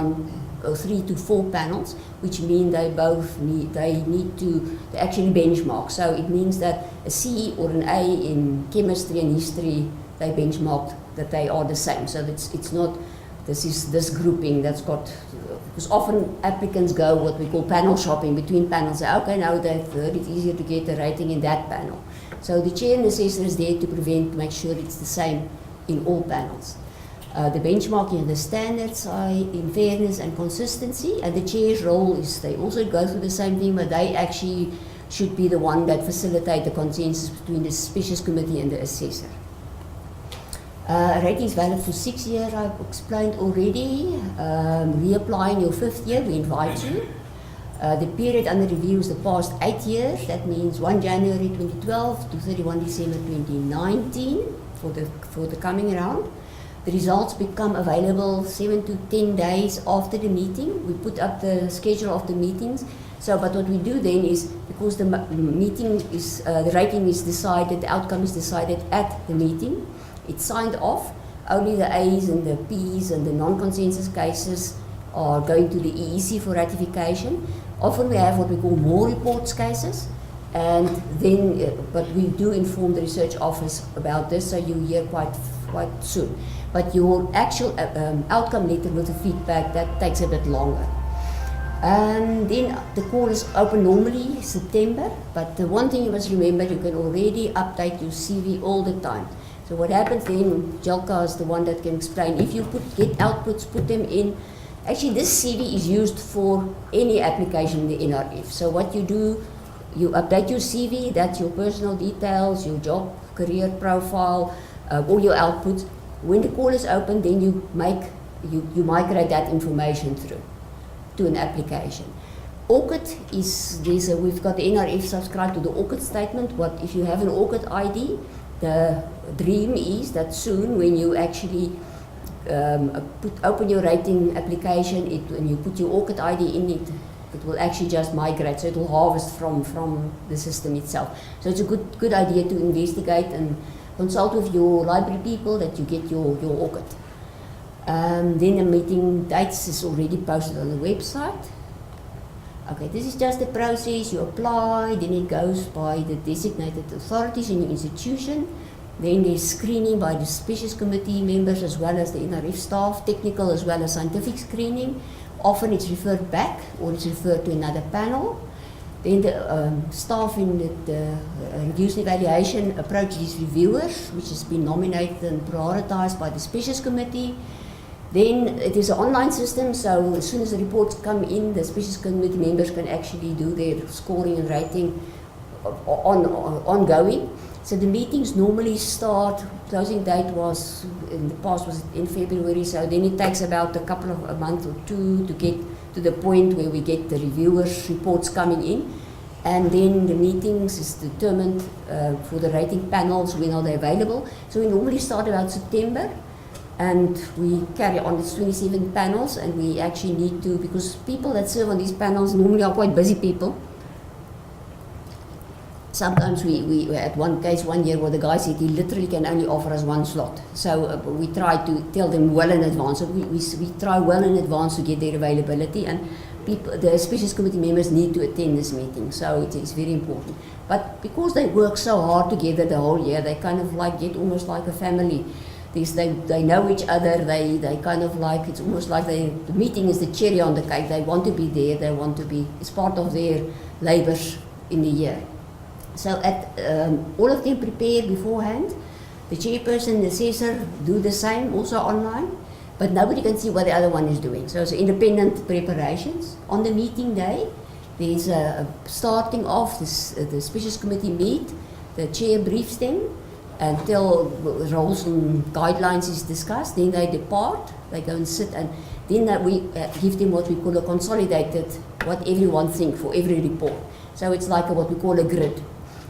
Speaker 2: 3 to 4 panels, which mean they need to actually benchmark. So it means that a C or an A in chemistry and history, they benchmark that they are the same. So it's not this is this grouping that's got, because often applicants go what we call panel shopping between panels. Say, okay, now they've heard it's easier to get a rating in that panel. So the chair and assessor is there to make sure it's the same in all panels. The benchmarking of the standards are in fairness and consistency, and the chair's role is they also go through the same thing, but they actually should be the one that facilitate the consensus between the specialist committee and the assessor. Rating is valid for 6 years, I've explained already. Reapplying your 5th year, we invite you. The period under review is the past 8 years. That means 1 January 2012 to 31 December 2019 for the coming round. The results become available 7 to 10 days after the meeting. We put up the schedule of the meetings. So, but what we do then is, because the meeting is, the rating is decided, the outcome is decided at the meeting, it's signed off. Only the A's and the P's and the non-consensus cases are going to the EEC for ratification. Often we have what we call more reports cases, and then, but we do inform the research office about this, so you hear quite soon. But your actual outcome letter with the feedback, that takes a bit longer. And then the call is open normally September, but the one thing you must remember, you can already update your CV all the time. So what happens then, Jelka is the one that can explain. If you get outputs, put them in. Actually, this CV is used for any application in the NRF. So what you do, you update your CV, that's your personal details, your job, career profile, all your outputs. When the call is open, then you migrate that information through to an application. ORCID is, we've got the NRF subscribed to the ORCID statement. What if you have an ORCID ID? The dream is that soon, when you actually open your rating application, and you put your ORCID ID in it, it will actually just migrate, so it will harvest from the system itself. So it's a good idea to investigate and consult with your library people that you get your ORCID. Then the meeting dates is already posted on the website. Okay, this is just the process. You apply, then it goes by the designated authorities in your institution. Then there's screening by the specialist committee members as well as the NRF staff, technical as well as scientific screening. Often it's referred back or it's referred to another panel. Then the staff in the reviews and evaluation approach these reviewers, which has been nominated and prioritized by the specialist committee. Then it is an online system, so as soon as the reports come in, the specialist committee members can actually do their scoring and rating ongoing. So the meetings normally start, closing date was, in the past was in February, so then it takes about a month or two to get to the point where we get the reviewers' reports coming in. And then the meetings is determined for the rating panels, when are they available. So we normally start about September, and we carry on. It's 27 panels, and we actually need to, because people that serve on these panels normally are quite busy people. Sometimes we had one case one year where the guy said he literally can only offer us one slot. So we try to tell them well in advance. So we try well in advance to get their availability, and the specialist committee members need to attend this meeting. So it is very important. But because they work so hard together the whole year, they kind of like get almost like a family. They know each other, they kind of like, it's almost like the meeting is the cherry on the cake. They want to be there, it's part of their labours in the year. So all of them prepare beforehand. The chairperson and the assessor do the same, also online, but nobody can see what the other one is doing. So it's independent preparations. On the meeting day, there's starting off, the specialist committee meet, the chair briefs them until roles and guidelines is discussed. Then they depart, they go and sit, and then we give them what we call a consolidated, what everyone thinks for every report. So it's like what we call a grid.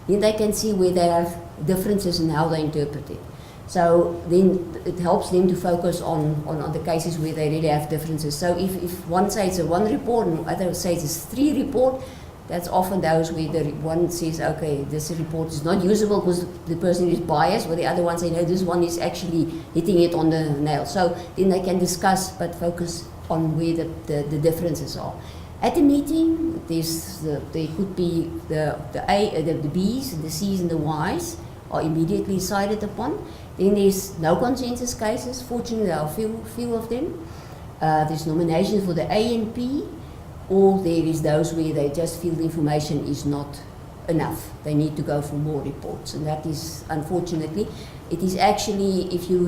Speaker 2: Then they can see where there are differences in how they interpret it. So then it helps them to focus on the cases where they really have differences. So if one says it's a one report and other says it's 3 report, that's often those where the one says, okay, this report is not usable because the person is biased, or the other one says, no, this one is actually hitting it on the nail. So then they can discuss but focus on where the differences are. At the meeting, there could be the B's, the C's and the Y's are immediately decided upon. Then there's no consensus cases. Fortunately, there are few of them. There's nominations for the A and P, or there is those where they just feel the information is not enough. They need to go for more reports, and that is, unfortunately, it is actually, if you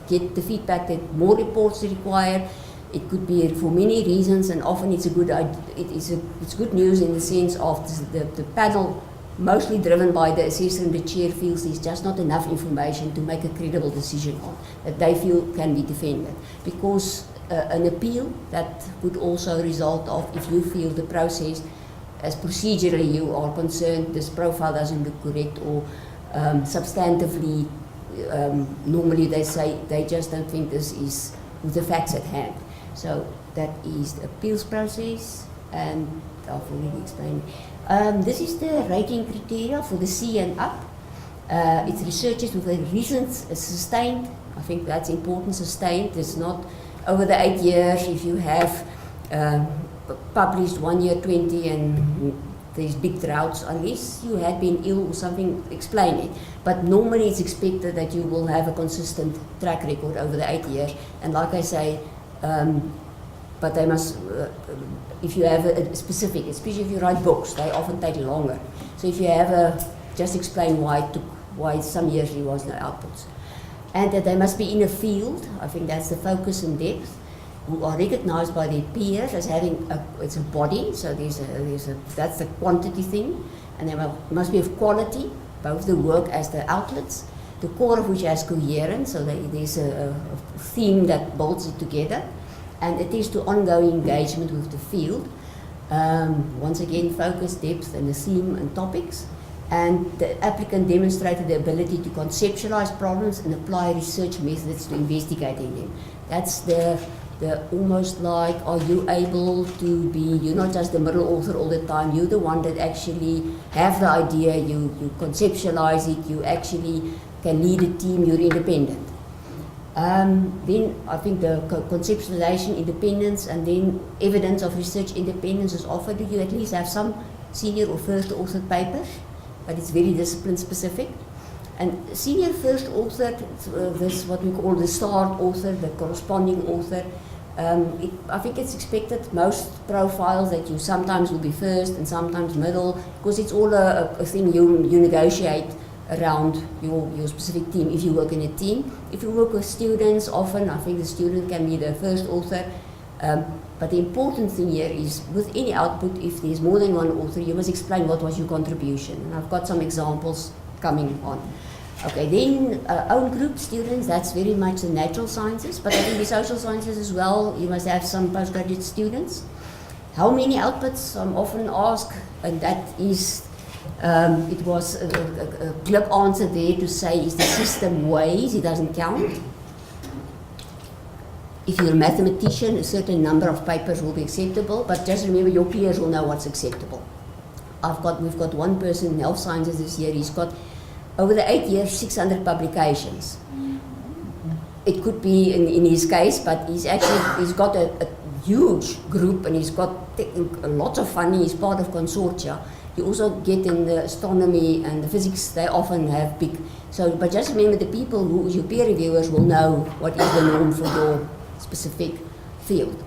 Speaker 2: get the feedback that more reports are required, it could be for many reasons, and often it's it's good news in the sense of the panel, mostly driven by the assessor and the chair, feels there's just not enough information to make a credible decision on, that they feel can be defended. Because an appeal, that would also result of, if you feel the process, as procedurally you are concerned, this profile doesn't look correct, or substantively, normally they say they just don't think this is with the facts at hand. So that is the appeals process, and I've already explained. This is the rating criteria for the C and up. It's researchers with a recent sustained, I think that's important, sustained. It's not over the 8 years. If you have published 1 year 20 and there's big droughts, unless you had been ill or something, explain it. But normally it's expected that you will have a consistent track record over the 8 years. And like I say, but they must, if you have a specific, especially if you write books, they often take longer. So if you have just explain why some years there was no outputs. And that they must be in a field, I think that's the focus and depth, who are recognized by their peers as having it's a body, so that's the quantity thing, and they must be of quality, both the work as the outlets, the core of which has coherence, so there's a theme that bolts it together, and it is to ongoing engagement with the field. Once again, focus, depth, and the theme and topics. And the applicant demonstrated the ability to conceptualize problems and apply research methods to investigating them. That's the almost like, are you able to be, you're not just the middle author all the time, you're the one that actually have the idea, you conceptualize it, you actually can lead a team, you're independent. Then I think the conceptualization, independence, and then evidence of research independence is offered. Do you at least have some senior or first authored papers? But it's very discipline specific. And senior first author, this what we call the star author, the corresponding author, I think it's expected most profiles that you sometimes will be first and sometimes middle, because it's all a thing you negotiate around your specific team if you work in a team. If you work with students, often I think the student can be the first author. But the important thing here is, with any output, if there's more than one author, you must explain what was your contribution. And I've got some examples coming on. Okay, then own group students, that's very much the natural sciences, but I think the social sciences as well, you must have some postgraduate students. How many outputs? I'm often asked, and that is, it was a glib answer there to say, is the system weighs, it doesn't count. If you're a mathematician, a certain number of papers will be acceptable, but just remember your peers will know what's acceptable. We've got one person in health sciences this year, he's got, over the 8 years, 600 publications. It could be in his case, but he's got a huge group, and he's got lots of funding, he's part of consortia. You also get in the astronomy and the physics, they often have big, but just remember the people who, your peer reviewers, will know what is the norm for your specific field.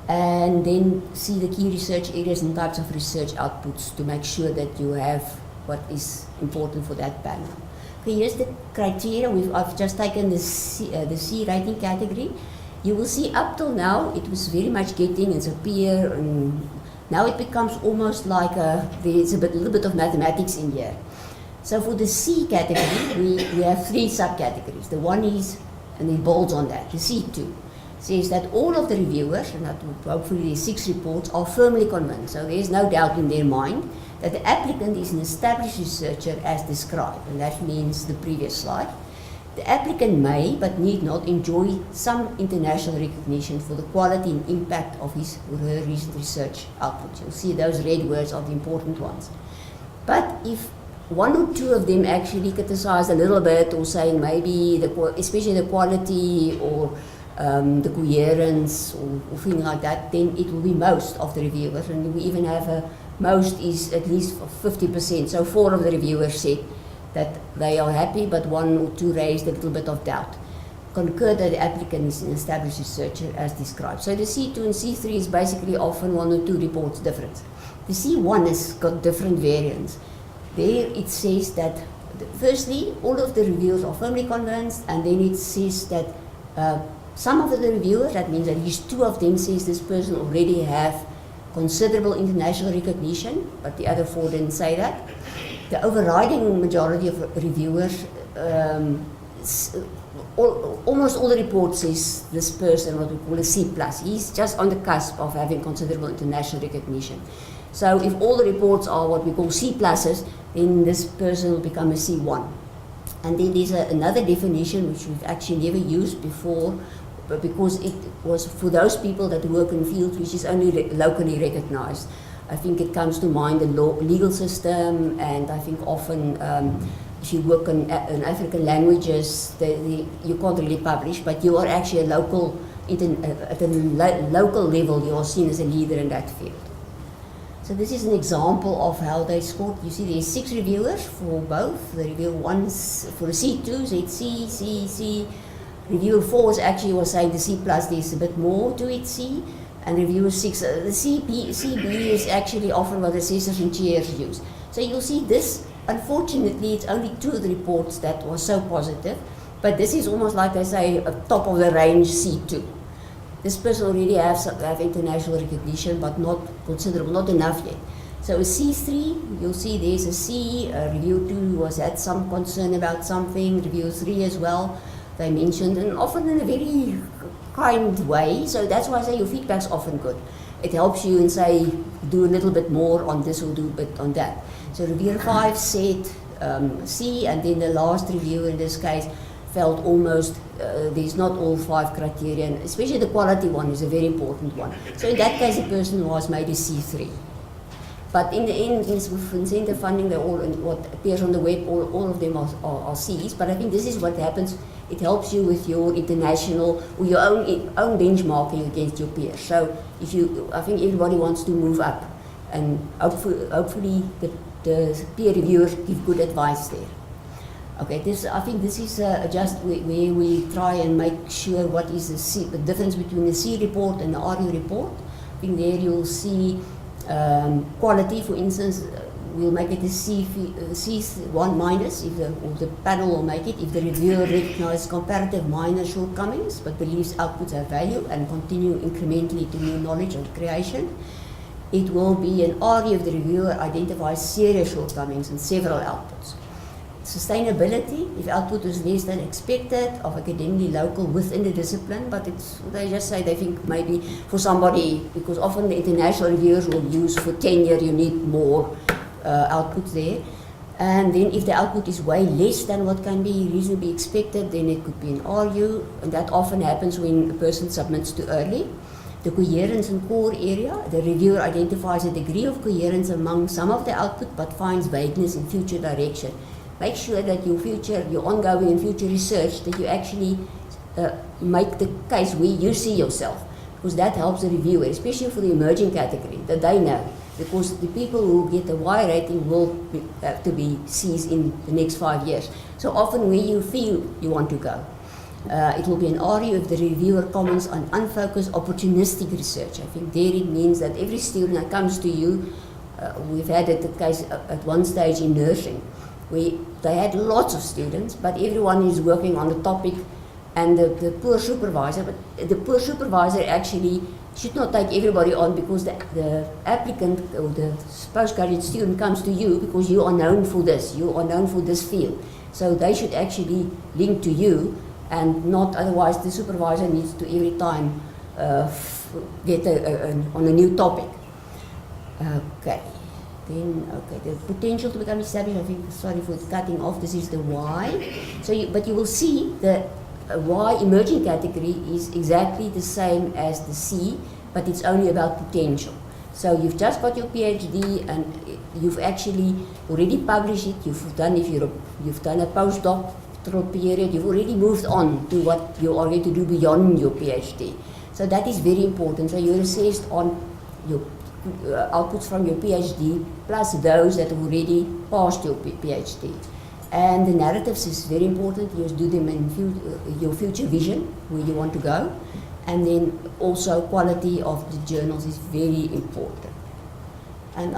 Speaker 2: And then see the key research areas and types of research outputs to make sure that you have what is important for that panel. Okay, here's the criteria. I've just taken the C rating category. You will see up till now it was very much getting, it's a peer, and now it becomes almost like there's a little bit of mathematics in here. So for the C category, we have 3 subcategories. The one is, and it bolds on that, the C2. Says that all of the reviewers, and that hopefully there's 6 reports, are firmly convinced, so there's no doubt in their mind, that the applicant is an established researcher as described, and that means the previous slide. The applicant may, but need not, enjoy some international recognition for the quality and impact of his or her recent research output. You'll see those red words are the important ones. But if 1 or 2 of them actually criticize a little bit, or saying maybe, especially the quality or the coherence or things like that, then it will be most of the reviewers, and we even have most is at least 50%. So 4 of the reviewers said that they are happy, but one or two raised a little bit of doubt. Concur that the applicant is an established researcher as described. So the C2 and C3 is basically often one or two reports difference. The C1 has got different variants. There it says that, firstly, all of the reviewers are firmly convinced, and then it says that some of the reviewers, that means at least two of them, says this person already have considerable international recognition, but the other four didn't say that. The overriding majority of reviewers, almost all the reports says this person, what we call a C+. He's just on the cusp of having considerable international recognition. So if all the reports are what we call C+, then this person will become a C1. And then there's another definition which we've actually never used before, but because it was for those people that work in fields which is only locally recognized. I think it comes to mind the legal system, and I think often if you work in African languages, you can't really publish, but you are actually a local, at a local level, you are seen as a leader in that field. So this is an example of how they scored. You see there's 6 reviewers for both. The reviewer 1 for the C2 said C, C, C. Reviewer 4 actually was saying the C+, there's a bit more to it, C. And reviewer 6, the CB is actually often what assessors and chairs use. So you'll see this, unfortunately, it's only 2 of the reports that was so positive, but this is almost like they say a top of the range C2. This person already have international recognition, but not considerable, not enough yet. So a C3, you'll see there's a C, review 2 had some concern about something, review 3 as well, they mentioned, and often in a very kind way, so that's why I say your feedback's often good. It helps you and say, do a little bit more on this or do a bit on that. So reviewer 5 said C, and then the last reviewer in this case felt almost there's not all 5 criteria, and especially the quality one is a very important one. So in that case, the person was made a C3. But in the end, with incentive funding, they're all, what appears on the web, all of them are Cs. But I think this is what happens. It helps you with your international or your own benchmarking against your peers. So I think everybody wants to move up, and hopefully the peer reviewers give good advice there. Okay, I think this is just where we try and make sure what is the difference between the C report and the RU report. I think there you'll see quality, for instance, we'll make it a C1 minus, if the panel will make it, if the reviewer recognizes comparative minor shortcomings but believes outputs have value and continue incrementally to new knowledge and creation. It will be an RU if the reviewer identifies serious shortcomings in several outputs. Sustainability, if output is less than expected, of academically local within the discipline, but they just say they think maybe for somebody, because often the international reviewers will use for tenure, you need more outputs there. And then if the output is way less than what can be reasonably expected, then it could be an RU, and that often happens when a person submits too early. The coherence and core area, the reviewer identifies a degree of coherence among some of the output, but finds vagueness in future direction. Make sure that your ongoing and future research, that you actually make the case where you see yourself, because that helps the reviewer, especially for the emerging category, that they know, because the people who get a Y rating will have to be Cs in the next 5 years. So often where you feel you want to go. It will be an RU if the reviewer comments on unfocused, opportunistic research. I think there it means that every student that comes to you, we've had the case at one stage in nursing, they had lots of students, but everyone is working on the topic, and the poor supervisor, but the poor supervisor actually should not take everybody on, because the applicant or the postgraduate student comes to you because you are known for this, you are known for this field. So they should actually link to you, and not otherwise the supervisor needs to every time get on a new topic. Okay. Then, the potential to become established, I think, sorry for cutting off, this is the Y. So, but you will see the Y emerging category is exactly the same as the C, but it's only about potential. So you've just got your PhD, and you've actually already published it, you've done a postdoctoral period, you've already moved on to what you are going to do beyond your PhD. So that is very important. So you're assessed on your outputs from your PhD plus those that have already passed your PhD. And the narratives is very important. You do them in your future vision, where you want to go. And then also quality of the journals is very important. And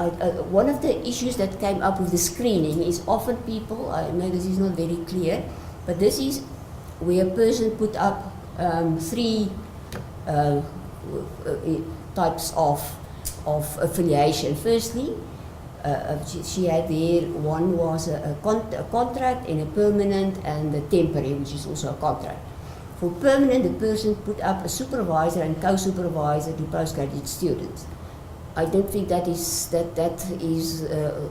Speaker 2: one of the issues that came up with the screening is often people, I know this is not very clear, but this is where a person put up three types of affiliation. Firstly, she had there, one was a contract and a permanent and a temporary, which is also a contract. For permanent, the person put up a supervisor and co-supervisor to postgraduate students. I don't think that is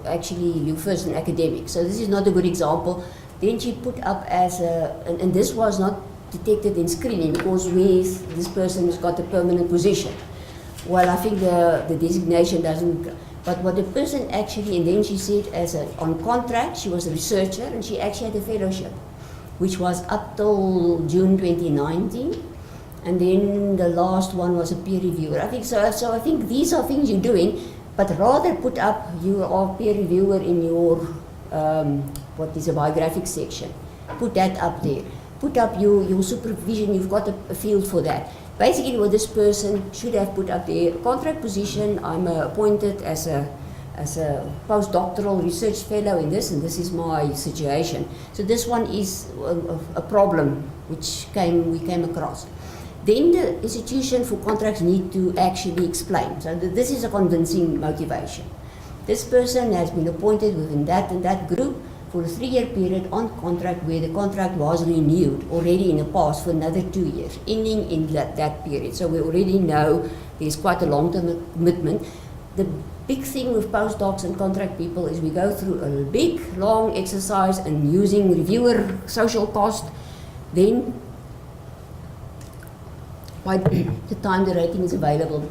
Speaker 2: actually you first an academic. So this is not a good example. Then she put up as and this was not detected in screening because with this person has got a permanent position. Well, I think the designation doesn't. But what the person actually, and then she said on contract, she was a researcher and she actually had a fellowship, which was up till June 2019. And then the last one was a peer reviewer. I think so. So I think these are things you're doing, but rather put up you are peer reviewer in your what is a biographic section. Put that up there. Put up your supervision. You've got a field for that. Basically, what this person should have put up there: contract position. I'm appointed as a postdoctoral research fellow in this, and this is my situation. So this one is a problem which we came across. Then the institution for contracts need to actually explain. So this is a convincing motivation. This person has been appointed within that and that group for a 3-year period on contract where the contract was renewed already in the past for another 2 years, ending in that period. So we already know there's quite a long-term commitment. The big thing with postdocs and contract people is we go through a big, long exercise and using reviewer social cost, then by the time the rating is available,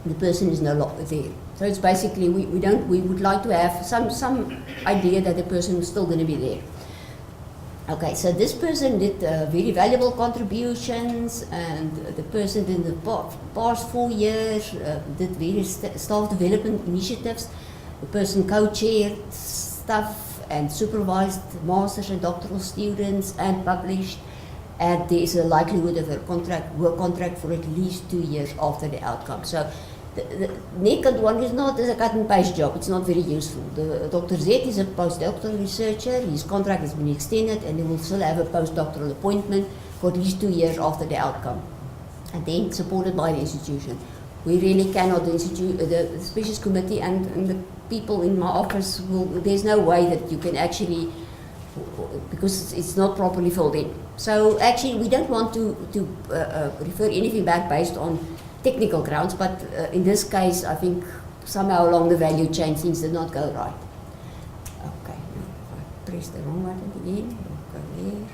Speaker 2: the person is no longer there. So it's basically, we would like to have some idea that the person is still going to be there. Okay, so this person did very valuable contributions, and the person in the past 4 years did various staff development initiatives. The person co-chaired stuff and supervised masters and doctoral students and published. And there is a likelihood of a work contract for at least 2 years after the outcome. So the naked one is not a cut and paste job. It's not very useful. Dr. Z is a postdoctoral researcher. His contract has been extended, and he will still have a postdoctoral appointment for at least 2 years after the outcome, and then supported by the institution. We really cannot, the Species Committee and the people in my office, there's no way that you can actually, because it's not properly filled in. So actually we don't want to refer anything back based on technical grounds, but in this case I think somehow along the value chain things did not go right. Okay, now if I press the wrong button again, we'll go there.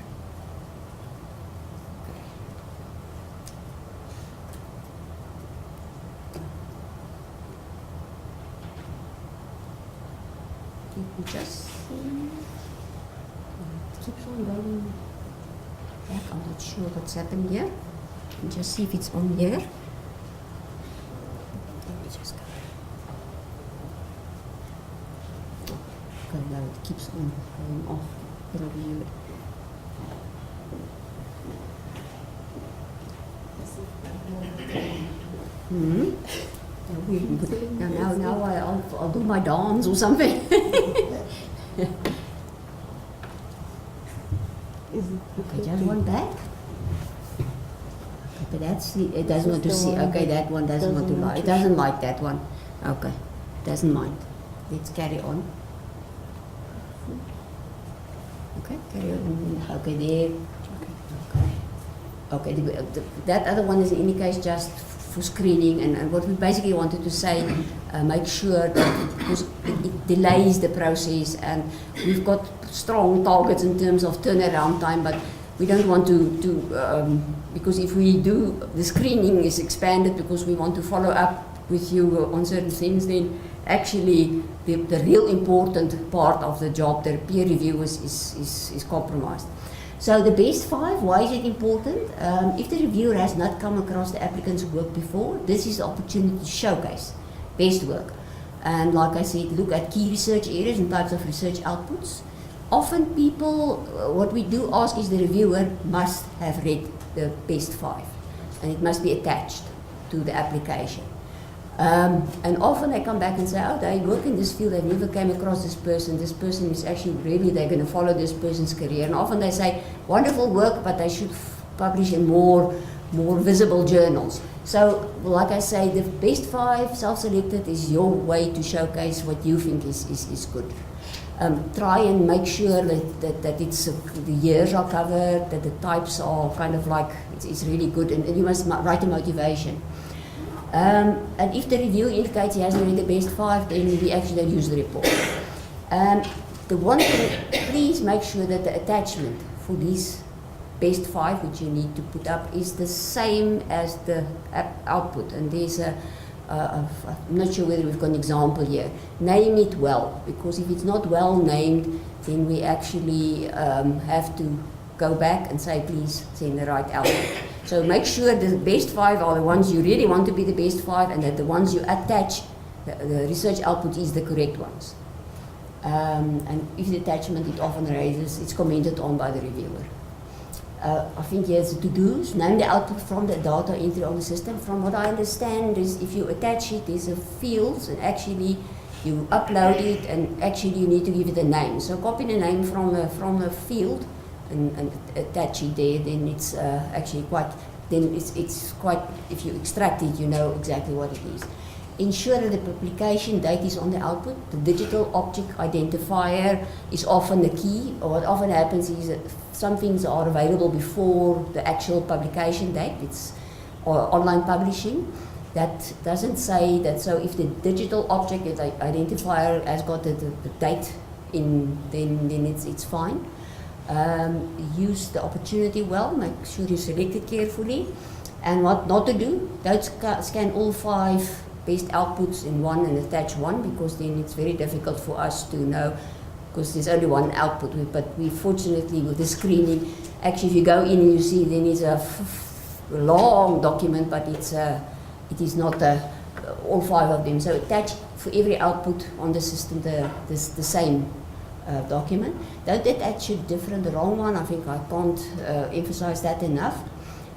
Speaker 2: Okay. Just see. Keeps on going back. I'm not sure what's happened here. Just see if it's on here. Let me just go. Okay, now it keeps on going off. It'll be weird. Now I'll do my dance or something. Okay, just one back. Okay, but that's it doesn't want to see. Okay, that one doesn't want to like. It doesn't like that one. Okay, doesn't mind. Let's carry on. Okay, carry on. Okay, there. Okay, that other one is in any case just for screening, and what we basically wanted to say, make sure that because it delays the process, and we've got strong targets in terms of turnaround time, but we don't want to because if we do, the screening is expanded because we want to follow up with you on certain things, then actually the real important part of the job, the peer review is compromised. So the best 5, why is it important? If the reviewer has not come across the applicant's work before, this is the opportunity to showcase best work. And like I said, look at key research areas and types of research outputs. often people, what we do ask is the reviewer must have read the best 5, and it must be attached to the application. And often they come back and say, oh, they work in this field, they've never came across this person is actually really, they're going to follow this person's career. And often they say, wonderful work, but they should publish in more visible journals. So, like I say, the best 5 self-selected is your way to showcase what you think is good. Try and make sure that it's, the years are covered, that the types are kind of like, it's really good, and you must write a motivation. And if the review indicates he hasn't read the best 5, then we actually don't use the report. The one thing, please make sure that the attachment for these best 5, which you need to put up, is the same as the output. And there's I'm not sure whether we've got an example here. Name it well, because if it's not well named, then we actually have to go back and say, please send the right output. So make sure the best 5 are the ones you really want to be the best 5, and that the ones you attach, the research output is the correct ones. And if the attachment, it often raises, it's commented on by the reviewer. I think here's the to-dos, name the output from the data entry on the system. From what I understand is if you attach it, there's a fields, and actually you upload it, and actually you need to give it a name. So copy the name from a field and attach it there, then it's actually quite, then it's quite, if you extract it, you know exactly what it is. Ensure that the publication date is on the output. The digital object identifier is often the key. Or what often happens is that some things are available before the actual publication date. It's online publishing. That doesn't say that. So if the digital object identifier has got the date in, then it's fine. Use the opportunity well. Make sure you select it carefully. And what not to do? Don't scan all 5 best outputs in one and attach one, because then it's very difficult for us to know, because there's only one output. But we fortunately, with the screening, actually if you go in and you see, then it's a long document, but it is not all 5 of them. So attach for every output on the system the same document. Don't attach a different, the wrong one. I think I can't emphasize that enough.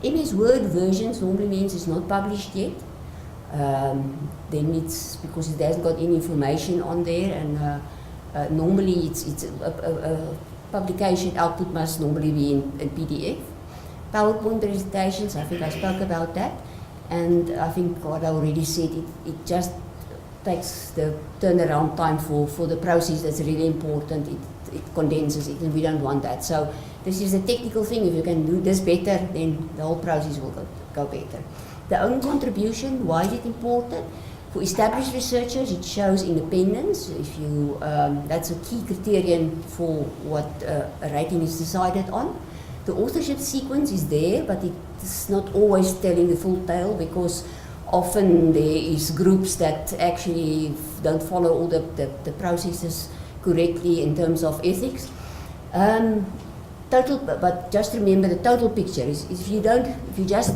Speaker 2: MS Word versions normally means it's not published yet. Then it's because it hasn't got any information on there, and normally it's a publication output must normally be in PDF. PowerPoint presentations, I think I spoke about that, and I think what I already said, it just takes the turnaround time for the process that's really important. It condenses it, and we don't want that. So this is a technical thing. If you can do this better, then the whole process will go better. The own contribution, why is it important? For established researchers, it shows independence. If you, that's a key criterion for what a rating is decided on. The authorship sequence is there, but it's not always telling the full tale, because often there is groups that actually don't follow all the processes correctly in terms of ethics. But just remember the total picture is if you just,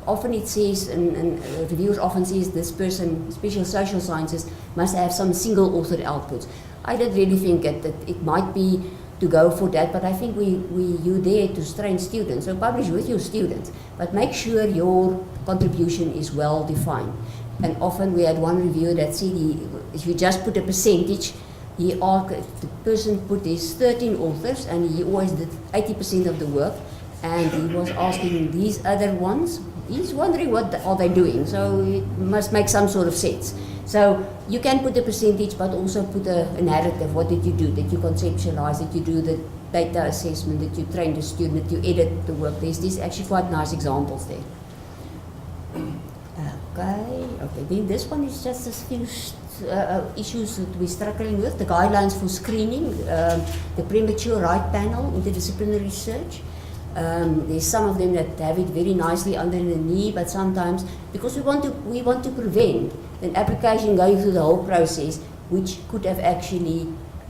Speaker 2: often it says, and reviewers often says this person, especially social sciences, must have some single authored outputs. I don't really think that it might be to go for that, but I think you're there to train students. So publish with your students, but make sure your contribution is well defined. And often we had one reviewer that said if you just put a percentage, the person put his 13 authors, and he always did 80% of the work, and he was asking these other ones, he's wondering what are they doing, so it must make some sort of sense. So you can put a percentage, but also put a narrative. What did you do? That you conceptualize, that you do the data assessment, that you train the student, that you edit the work. There's actually quite nice examples there. Okay, then this one is just a few issues that we're struggling with. The guidelines for screening, the premature right panel, interdisciplinary research. There's some of them that have it very nicely under the knee, but sometimes, because we want to prevent an application going through the whole process, which could have actually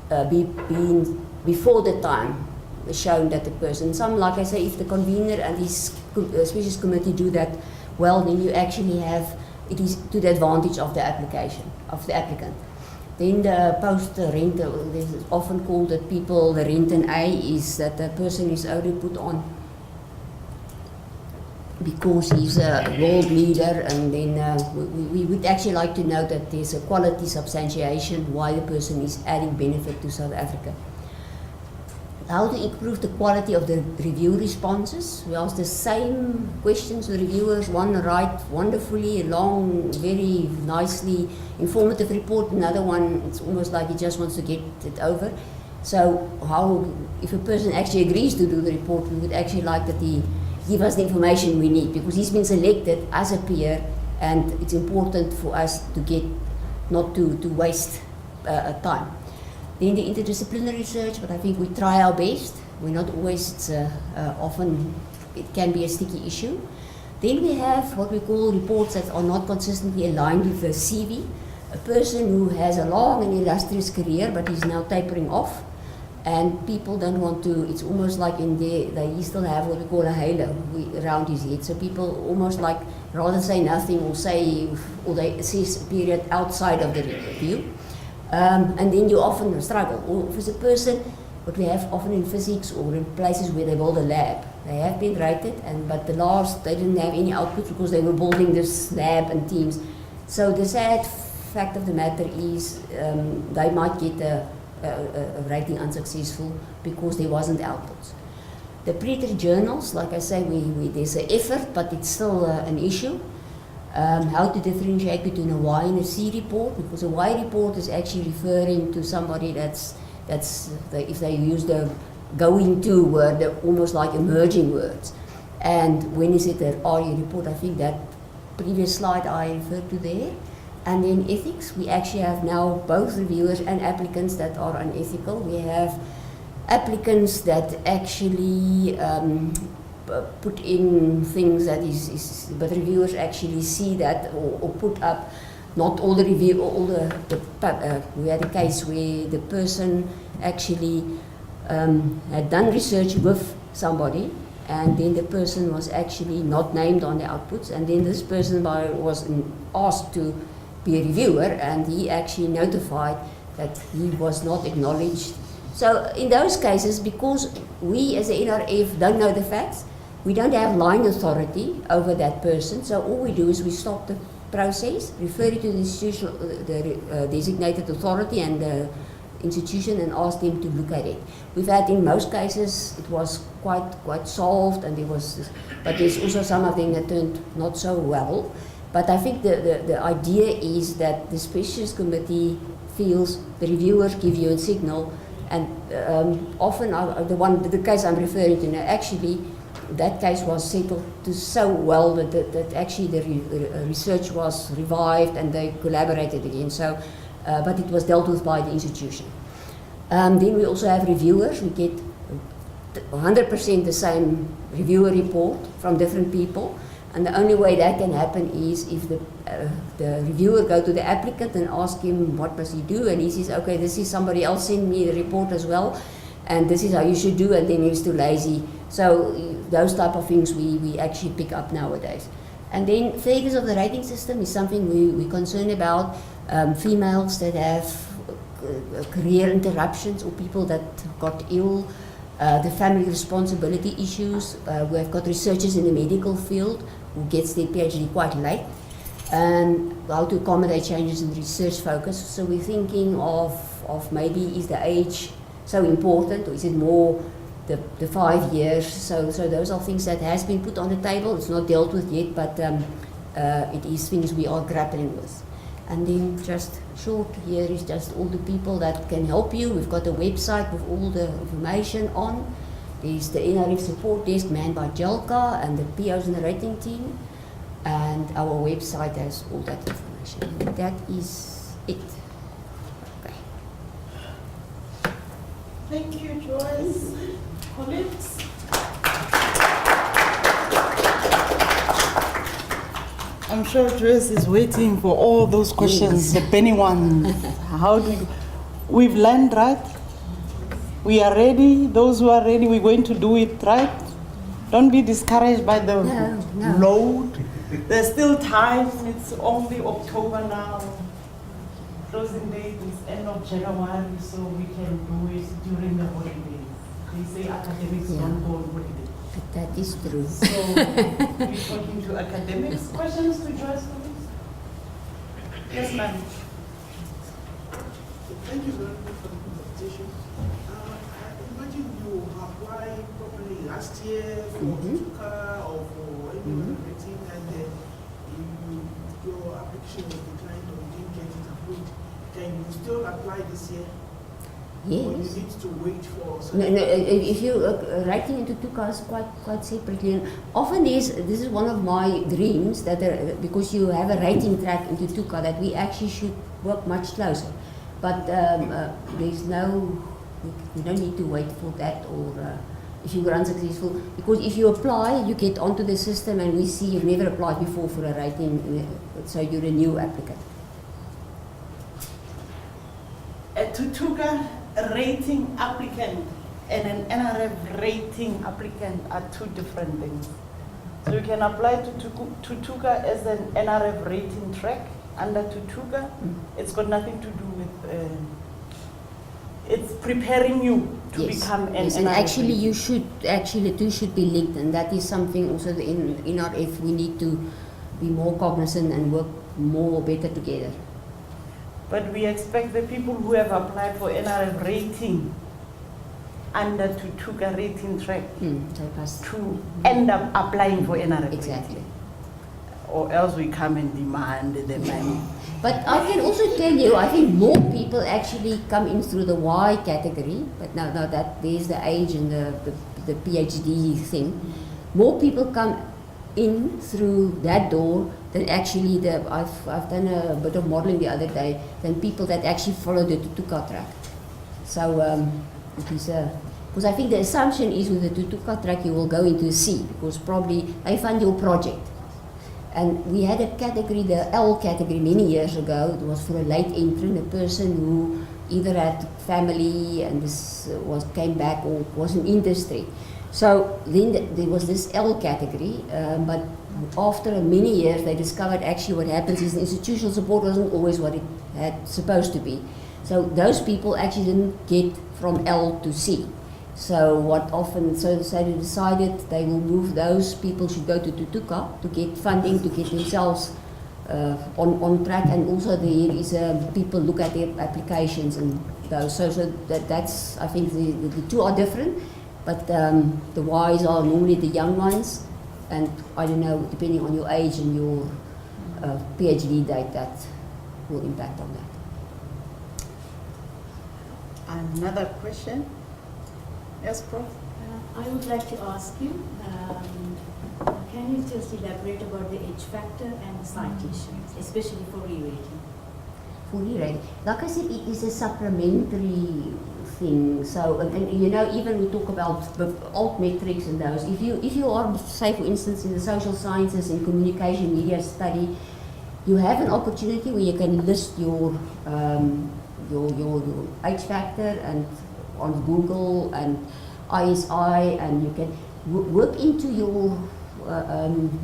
Speaker 2: been before the time shown that the person, some, like I say, if the convener and his species committee do that well, then you actually have, it is to the advantage of the application, of the applicant. Then the post-rent, it's often called that people, the rent and A is that the person is only put on because he's a world leader, and then we would actually like to know that there's a quality substantiation why the person is adding benefit to South Africa. How to improve the quality of the review responses. We ask the same questions to the reviewers. One write wonderfully, long, very nicely informative report. Another one, it's almost like he just wants to get it over. So how, if a person actually agrees to do the report, we would actually like that he give us the information we need, because he's been selected as a peer, and it's important for us to get, not to waste time. Then the interdisciplinary research, but I think we try our best. We're not always, it's often it can be a sticky issue. Then we have what we call reports that are not consistently aligned with the CV. A person who has a long and illustrious career but is now tapering off, and people don't want to, it's almost like in there, they still have what we call a halo around his head. So people almost like rather say nothing or say, or they assess a period outside of the review. And then you often struggle. Or if it's a person, what we have often in physics or in places where they build a lab, they have been rated, but the last, they didn't have any output because they were building this lab and teams. So the sad fact of the matter is they might get a rating unsuccessful because there wasn't outputs. The pre-entry journals, like I say, there's an effort, but it's still an issue. How to differentiate between a Y and a C report, because a Y report is actually referring to somebody if they use the going to word, they're almost like emerging words. And when is it an RE report? I think that previous slide I referred to there. And in ethics, we actually have now both reviewers and applicants that are unethical. We have applicants that actually put in things that but reviewers actually see that or put up not all the review, we had a case where the person actually had done research with somebody, and then the person was actually not named on the outputs, and then this person was asked to be a reviewer, and he actually notified that he was not acknowledged. So in those cases, because we as the NRF don't know the facts, we don't have line authority over that person, so all we do is we stop the process, refer it to the institutional, the designated authority and the institution, and ask them to look at it. We've had in most cases it was quite solved, and but there's also some of them that turned not so well. But I think the idea is that the specialist committee feels the reviewers give you a signal, and often the case I'm referring to now, actually that case was settled to so well that actually the research was revived and they collaborated again. So, but it was dealt with by the institution. Then we also have reviewers. We get 100% the same reviewer report from different people. And the only way that can happen is if the reviewer go to the applicant and ask him what must he do, and he says, okay, this is somebody else sent me the report as well, and this is how you should do, and then he's too lazy. So those type of things we actually pick up nowadays. And then failures of the rating system is something we're concerned about. Females that have career interruptions, or people that got ill, the family responsibility issues. We have got researchers in the medical field who gets their PhD quite late, and how to accommodate changes in research focus. So we're thinking of maybe is the age so important, or is it more the 5 years? So those are things that has been put on the table. It's not dealt with yet, but it is things we are grappling with. And then just short here is just all the people that can help you. We've got a website with all the information on. There's the NRF support desk manned by Jelka and the POs and the rating team. And our website has all that information. And that is it. Okay.
Speaker 1: Thank you, Joyce. Colleagues. I'm sure Joyce is waiting for all those questions, the penny ones. We've learned, right? We are ready. Those who are ready, we're going to do it, right? Don't be discouraged by the load. There's still time. It's only October now. closing date is end of January, so we can do it during the holidays. They say academics don't go on holiday.
Speaker 2: But that is true.
Speaker 1: So we're talking to academics. Questions to Joyce, please? Yes, ma'am.
Speaker 3: Thank you very much for the presentation. I imagine you applied probably last year for TUCA or for any other rating, and your application was declined or you didn't get it approved. Can you still apply this year? Or you
Speaker 2: Yes.
Speaker 3: need to wait for
Speaker 2: No, if you writing into TUCA is quite separately. And often this is one of my dreams that because you have a rating track into TUCA that we actually should work much closer. But there's no, you don't need to wait for that, or if you were unsuccessful, because if you apply, you get onto the system and we see you've never applied before for a rating, so you're a new applicant.
Speaker 1: A TUCA rating applicant and an NRF rating applicant are two different things. So you can apply to TUCA as an NRF rating track under TUCA. It's got nothing to do with, it's preparing you to become an
Speaker 2: yes.
Speaker 1: NRF.
Speaker 2: And actually
Speaker 1: rating.
Speaker 2: you should, the two should be linked, and that is something also in NRF we need to be more cognizant and work better together.
Speaker 1: But we expect the people who have applied for NRF rating under TUCA rating track to end up applying for NRF
Speaker 2: Exactly.
Speaker 1: rating. Or else we come and demand the money.
Speaker 2: But I can also tell you, I think more people actually come in through the Y category, but now that there's the age and the PhD thing, more people come in through that door than actually I've done a bit of modeling the other day, than people that actually follow the TUCA track. So it is because I think the assumption is with the TUCA track you will go into C, because probably they fund your project. And we had a category, the L category, many years ago. It was for a late entrant, a person who either had family and came back or was in industry. So then there was this L category, but after many years they discovered actually what happens is the institutional support wasn't always what it had supposed to be. So those people actually didn't get from L to C. So they decided they will move those people should go to TUCA to get funding, to get themselves on track, and also there is people look at their applications and those. So that's, I think the two are different, but the Ys are normally the young ones, and I don't know, depending on your age and your PhD date, that will impact on that.
Speaker 1: Another question? Yes, Prof?
Speaker 4: I would like to ask you, can you just elaborate about the H factor and citations, especially for re-rating?
Speaker 2: For re-rating, like I said, it is a supplementary thing. So, and you know, even we talk about the alt metrics and those. If you are, say, for instance, in the social sciences and communication media study, you have an opportunity where you can list your H factor and on Google and ISI, and you can work into your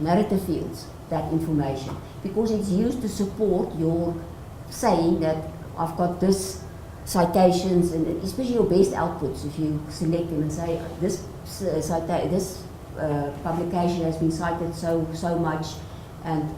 Speaker 2: narrative fields that information, because it's used to support your saying that I've got this citations, and especially your best outputs. If you select them and say this publication has been cited so much, and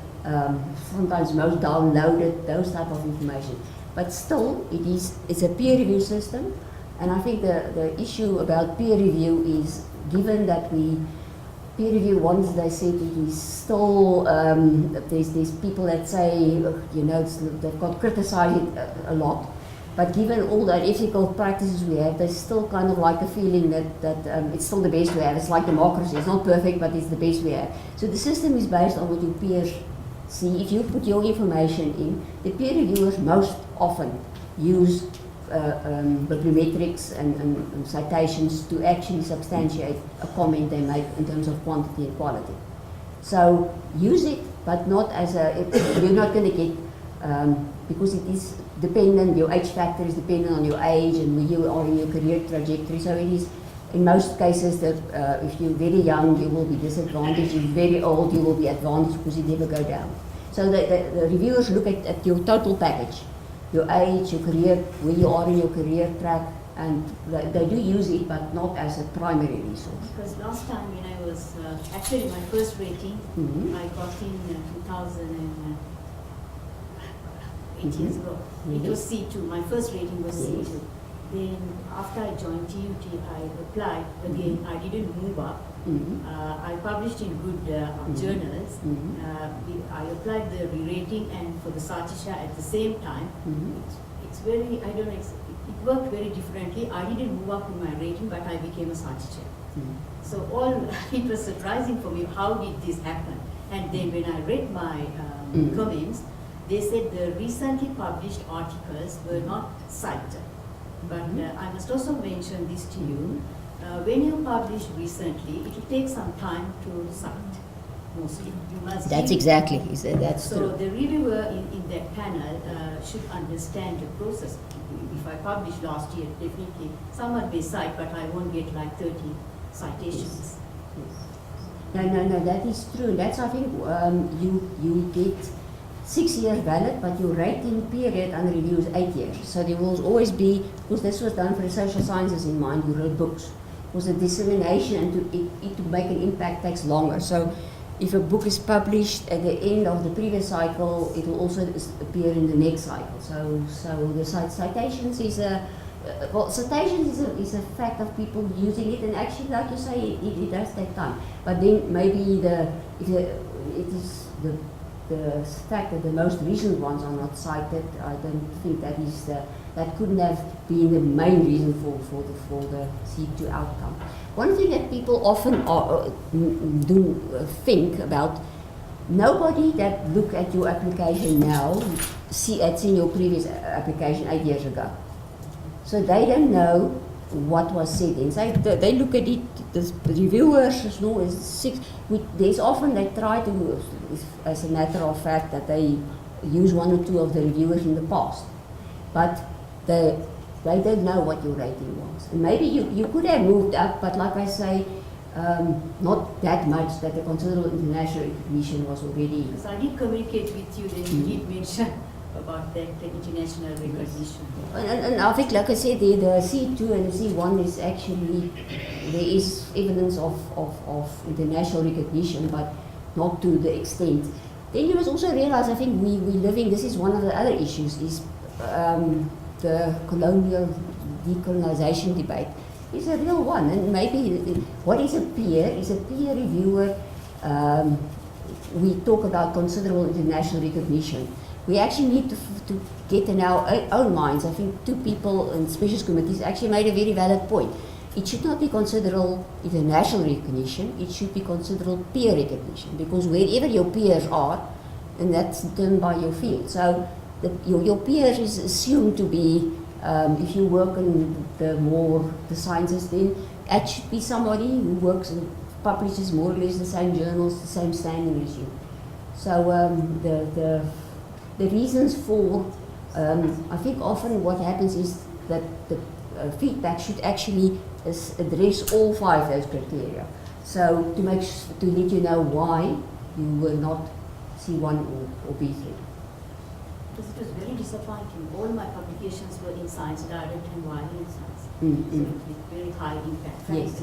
Speaker 2: sometimes most downloaded, those type of information. But still, it's a peer review system. And I think the issue about peer review is, given that peer review, once they said it is still, there's people that say, you know, they've got criticized it a lot, but given all the ethical practices we have, there's still kind of like a feeling that it's still the best we have. It's like democracy, it's not perfect, but it's the best we have. So the system is based on what your peers see. If you put your information in, the peer reviewers most often use bibliometrics and citations to actually substantiate a comment they make in terms of quantity and quality. So use it, but not as you're not going to get, because it is dependent, your H factor is dependent on your age and where you are in your career trajectory. So it is, in most cases, that if you're very young, you will be disadvantaged. If you're very old, you will be advantaged because you never go down. So the reviewers look at your total package. your age, your career, where you are in your career track, and they do use it, but not as a primary resource.
Speaker 4: Because last time when I was, actually my first rating, I got in 8 years ago. It was C2, my first rating was C2. Then after I joined TUT, I applied, again I didn't move up. I published in good journals. I applied the re-rating and for the Satisha at the same time. It's very, I don't know, it worked very differently. I didn't move up in my rating, but I became a Satisha. So it was surprising for me, how did this happen? And then when I read my comments, they said the recently published articles were not cited. But I must also mention this to you. When you publish recently, it will take some time to cite, mostly. You must
Speaker 2: That's exactly, he said, that's
Speaker 4: so
Speaker 2: true.
Speaker 4: the reviewer in that panel should understand the process. If I published last year, definitely someone may cite, but I won't get like 30 citations.
Speaker 2: No, that is true. That's, I think, you get 6 years valid, but your rating period under review is 8 years. So there will always be, because this was done for the social sciences in mind, you wrote books. Because the dissemination and to make an impact takes longer. So if a book is published at the end of the previous cycle, it will also appear in the next cycle. So the citations is citations is a fact of people using it, and actually, like you say, it does take time. But then maybe it is the fact that the most recent ones are not cited. I don't think that couldn't have been the main reason for the C2 outcome. One thing that people often think about, nobody that look at your application now had seen your previous application 8 years ago. So they don't know what was said inside. They look at it, the reviewers, there's often they try to, as a matter of fact, that they use one or two of the reviewers in the past. But they don't know what your rating was. And maybe you could have moved up, but like I say, not that much that the considerable international recognition was already.
Speaker 4: Because I did communicate with you, then you did mention about the international recognition.
Speaker 2: And I think, like I said, the C2 and the C1 is actually, there is evidence of international recognition, but not to the extent. Then you must also realize, I think we living, this is one of the other issues, is the colonial decolonization debate is a real one. And maybe what is a peer? Is a peer reviewer, we talk about considerable international recognition. We actually need to get in our own minds. I think two people in specialist committees actually made a very valid point. It should not be considerable international recognition, it should be considerable peer recognition, because wherever your peers are, and that's done by your field. So your peers is assumed to be, if you work in the sciences, then it should be somebody who works and publishes more or less the same journals, the same standing as you. So the reasons for, I think often what happens is that the feedback should actually address all 5 of those criteria. So to let you know why you were not C1 or B3.
Speaker 4: Because it was very disappointing. All my publications were in science, direct and violent science. So with very high impact.
Speaker 2: Yes.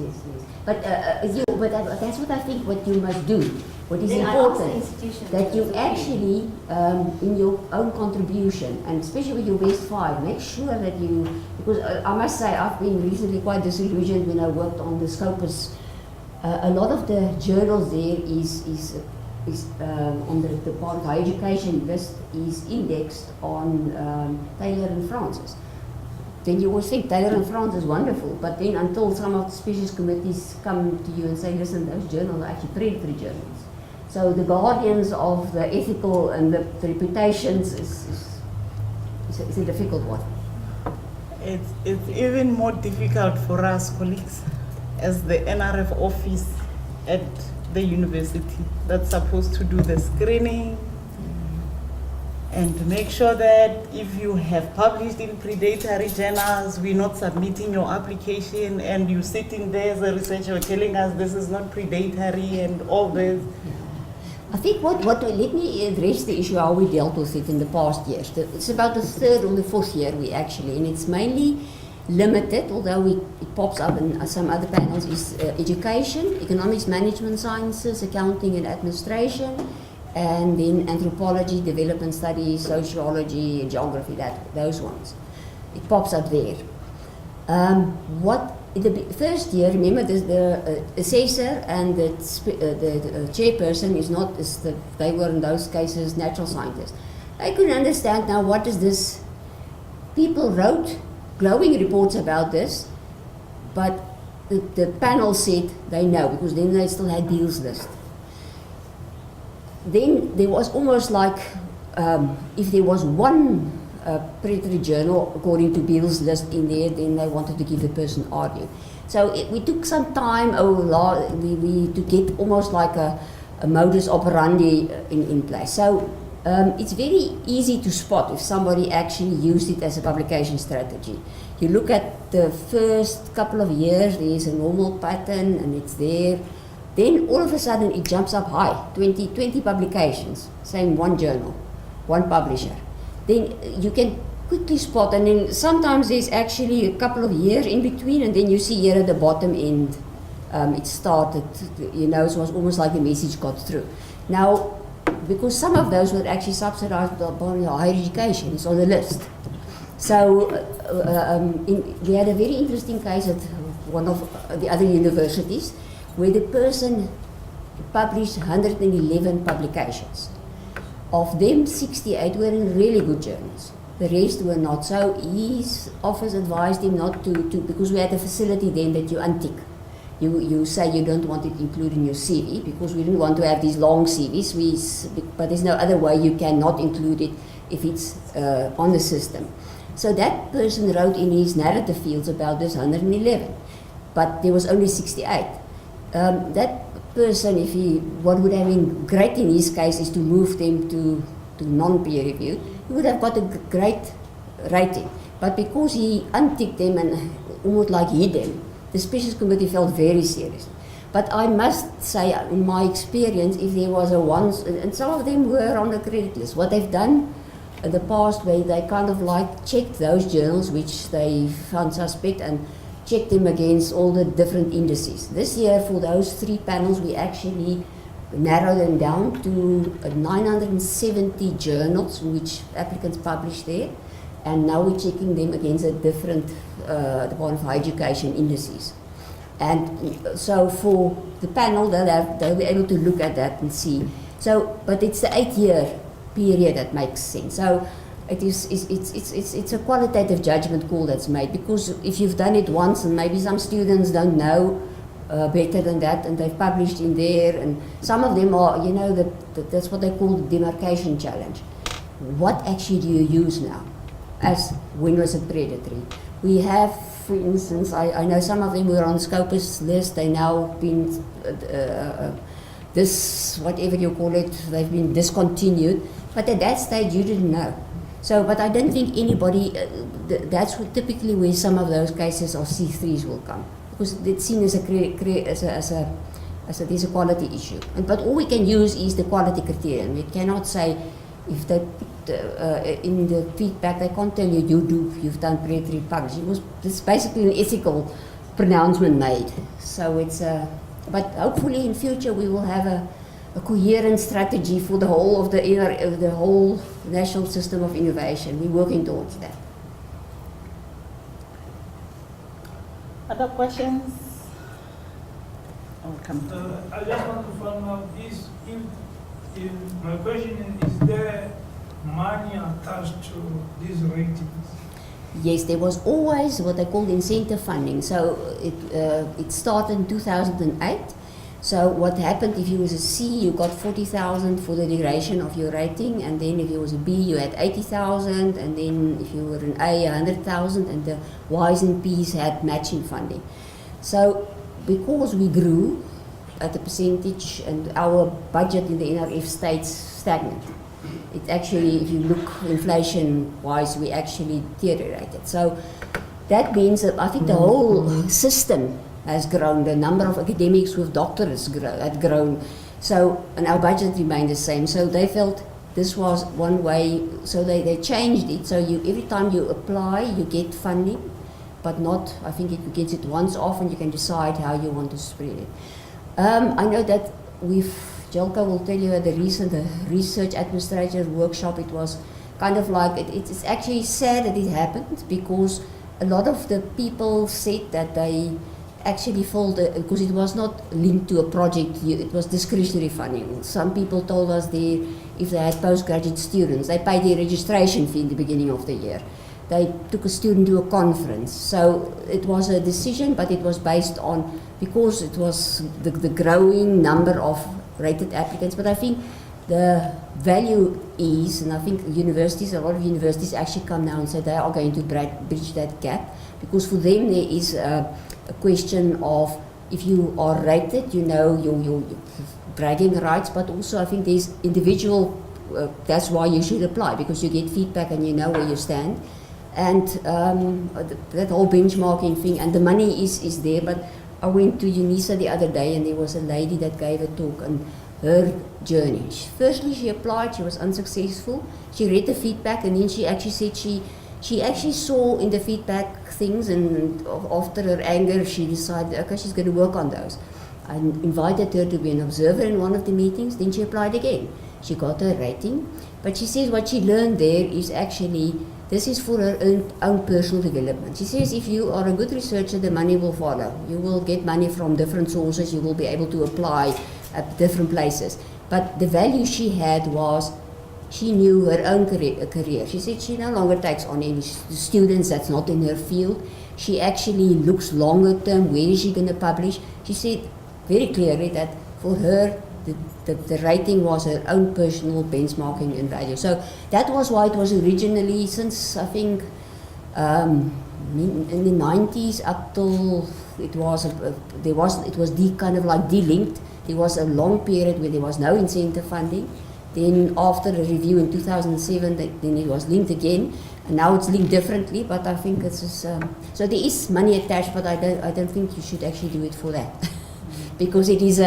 Speaker 2: But that's what I think what you must do. What is important, that you actually, in your own contribution, and especially with your best 5, make sure that you, because I must say I've been recently quite disillusioned when I worked on the Scopus. A lot of the journals there is on the part of higher education list is indexed on Taylor and Francis. Then you always think Taylor and Francis is wonderful, but then until some of the specialist committees come to you and say, listen, those journals are actually predatory journals. So the guardians of the ethical and the reputations is a difficult one.
Speaker 1: It's even more difficult for us colleagues as the NRF office at the university that's supposed to do the screening and to make sure that if you have published in predatory journals, we're not submitting your application, and you sitting there as a researcher telling us this is not predatory and all this.
Speaker 2: I think let me address the issue how we dealt with it in the past years. It's about the third or the fourth year we actually, and it's mainly limited, although it pops up in some other panels, is education, economics, management sciences, accounting and administration, and then anthropology, development studies, sociology, geography, those ones. It pops up there. In the first year, remember the assessor and the chairperson they were in those cases natural scientists. I couldn't understand now what is this. People wrote glowing reports about this, but the panel said they know, because then they still had Beale's list. Then there was almost like, if there was one predatory journal according to Beale's list in there, then they wanted to give the person argue. So we took some time to get almost like a modus operandi in place. So it's very easy to spot if somebody actually used it as a publication strategy. You look at the first couple of years, there's a normal pattern and it's there. Then all of a sudden it jumps up high, 20 publications, same one journal, one publisher. Then you can quickly spot, and then sometimes there's actually a couple of years in between, and then you see here at the bottom end, it started, it was almost like the message got through. Now, because some of those were actually subsidized by higher education, it's on the list. So we had a very interesting case at one of the other universities, where the person published 111 publications. Of them, 68 were in really good journals. The rest were not. So his office advised him not to because we had a facility then that you untick. You say you don't want it included in your CV, because we didn't want to have these long CVs, but there's no other way you cannot include it if it's on the system. So that person wrote in his narrative fields about this 111, but there was only 68. That person, what would have been great in his case is to move them to non-peer review, he would have got a great rating. But because he unticked them and almost like hid them, the specialist committee felt very serious. But I must say, in my experience, if there was and some of them were on the credit list, what they've done in the past, where they kind of like checked those journals which they found suspect and check them against all the different indices. This year, for those 3 panels, we actually narrowed them down to 970 journals which applicants published there, and now we're checking them against the different Department of Higher Education indices. And so for the panel, they'll be able to look at that and see. So, but it's the 8-year period that makes sense. So it's a qualitative judgment call that's made, because if you've done it once and maybe some students don't know better than that and they've published in there, and some of them are, that's what they call the demarcation challenge. What actually do you use now? As when was it predatory? We have, for instance, I know some of them were on Scopus list, they now been whatever you call it, they've been discontinued, but at that stage you didn't know. So, but I don't think anybody, that's typically where some of those cases of C3s will come, because it's seen as there's a quality issue. But all we can use is the quality criterion. We cannot say, if they in the feedback, they can't tell you've done predatory publishing. It's basically an ethical pronouncement made. So it's but hopefully in future we will have a coherent strategy for the whole of the whole national system of innovation. We're working towards that.
Speaker 1: Other questions? Come.
Speaker 5: I just want to find out if my question is there money attached to these ratings?
Speaker 2: Yes, there was always what they called incentive funding. So it started in 2008. So what happened, if you was a C, you got 40,000 for the duration of your rating, and then if you was a B, you had 80,000, and then if you were an A, 100,000, and the Ys and Ps had matching funding. So because we grew at a percentage and our budget in the NRF stays stagnant, it actually, if you look inflation-wise, we actually deteriorated. So that means that I think the whole system has grown. The number of academics with doctorates had grown. So, and our budget remained the same. So they felt this was one way, so they changed it. So every time you apply, you get funding, but not, I think you get it once off and you can decide how you want to spread it. I know that Jelka will tell you at the recent research administrator workshop, it was kind of like, it's actually sad that it happened, because a lot of the people said that they actually felt, because it was not linked to a project, it was discretionary funding. Some people told us if they had postgraduate students, they paid their registration fee in the beginning of the year. They took a student to a conference. So it was a decision, but it was based on, because it was the growing number of rated applicants. But I think the value is, and I think universities, a lot of universities actually come now and say they are going to bridge that gap, because for them there is a question of, if you are rated, you know your bragging rights, but also I think there's individual, that's why you should apply, because you get feedback and you know where you stand. And that whole benchmarking thing, and the money is there. But I went to UNISA the other day, and there was a lady that gave a talk on her journey. Firstly, she applied, she was unsuccessful. She read the feedback, and then she actually said she actually saw in the feedback things, and after her anger, she decided, okay, she's going to work on those. I invited her to be an observer in one of the meetings. Then she applied again. She got her rating, but she says what she learned there is actually, this is for her own personal development. She says if you are a good researcher, the money will follow. You will get money from different sources. You will be able to apply at different places. But the value she had was, she knew her own career. She said she no longer takes on any students that's not in her field. She actually looks longer term, where is she going to publish. She said very clearly that for her, the rating was her own personal benchmarking and value. So that was why it was originally, since I think in the 90s up till it was kind of like delinked. There was a long period where there was no incentive funding. Then after a review in 2007, then it was linked again, and now it's linked differently. But I think it's just, so there is money attached, but I don't think you should actually do it for that. Because it is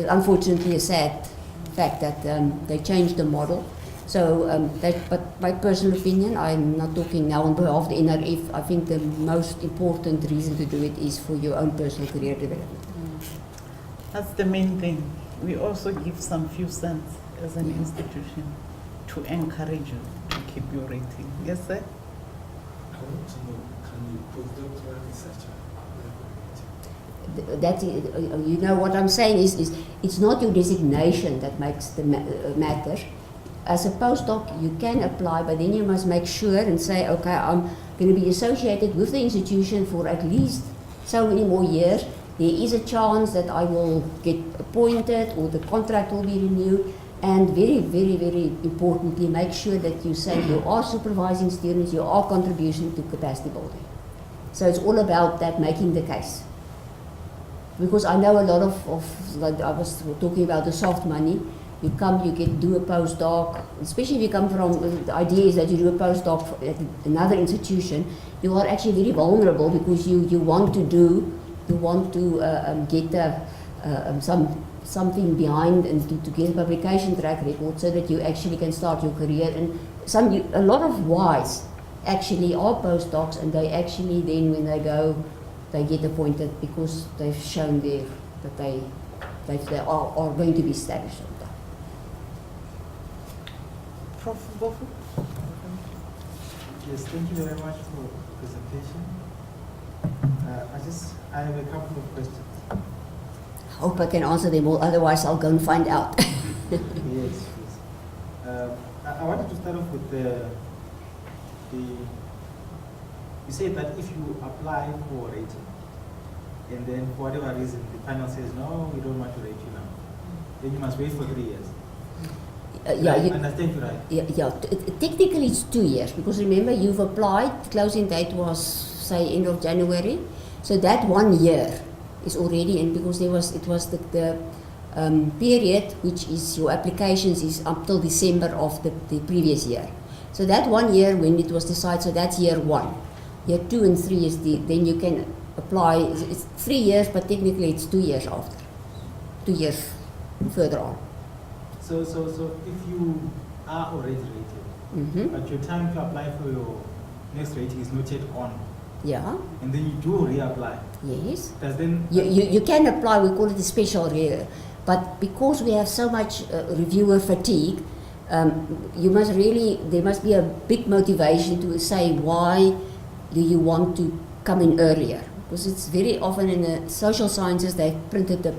Speaker 2: unfortunately a sad fact that they changed the model. So, but my personal opinion, I'm not talking now on behalf of the NRF, I think the most important reason to do it is for your own personal career development.
Speaker 1: That's the main thing. We also give some few cents as an institution to encourage you to keep your rating. Yes, sir?
Speaker 6: I want to know, can you postdoctoral researcher?
Speaker 2: That you know what I'm saying is it's not your designation that makes the matter. As a postdoc, you can apply, but then you must make sure and say, okay, I'm going to be associated with the institution for at least so many more years. There is a chance that I will get appointed or the contract will be renewed. And very, very, very importantly, make sure that you say you are supervising students, you are contributing to capacity building. So it's all about that, making the case. Because I know a lot of like I was talking about the soft money. You come, you do a postdoc, especially if you come from, the idea is that you do a postdoc at another institution, you are actually very vulnerable because you want to get something behind and to get a publication track record so that you actually can start your career. And a lot of Ys actually are postdocs, and they actually then when they go, they get appointed because they've shown that they are going to be established.
Speaker 1: Prof. Bofu?
Speaker 7: Yes, thank you very much for the presentation. I have a couple of questions.
Speaker 2: Hope I can answer them all, otherwise I'll go and find out.
Speaker 7: Yes. I wanted to start off with the you say that if you apply for rating, and then for whatever reason the panel says, no, we don't want to rate you now, then you must wait for 3 years.
Speaker 2: Yeah,
Speaker 7: I understand you right?
Speaker 2: Yeah, technically it's 2 years, because remember you've applied, closing date was say end of January, so that 1 year is already in, because it was the period which is your applications is up till December of the previous year. So that 1 year when it was decided, so that's year 1. Year 2 and 3 is then you can apply, it's 3 years, but technically it's 2 years after. 2 years further on.
Speaker 7: So if you are already rated, but your time to apply for your next rating is not yet on,
Speaker 2: Yeah,
Speaker 7: and then you do reapply,
Speaker 2: yes.
Speaker 7: does then
Speaker 2: You can apply, we call it a special year, but because we have so much reviewer fatigue, there must be a big motivation to say why do you want to come in earlier. Because it's very often in the social sciences they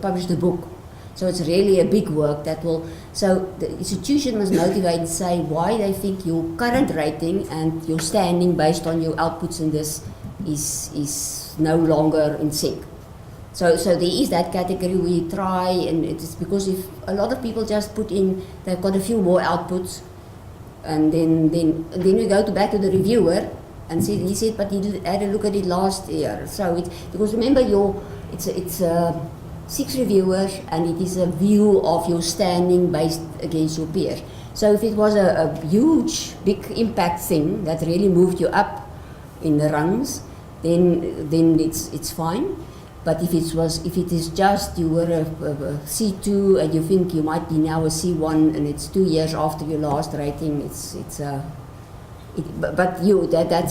Speaker 2: published a book. So it's really a big work that will, so the institution must motivate and say why they think your current rating and your standing based on your outputs in this is no longer in sync. So there is that category we try, and it's because if a lot of people just put in, they've got a few more outputs, and then we go back to the reviewer and he said, but he had a look at it last year. So it's because remember it's 6 reviewers, and it is a view of your standing based against your peers. So if it was a huge, big impact thing that really moved you up in the rungs, then it's fine. But if it is just you were a C2 and you think you might be now a C1 and it's 2 years after your last rating, that's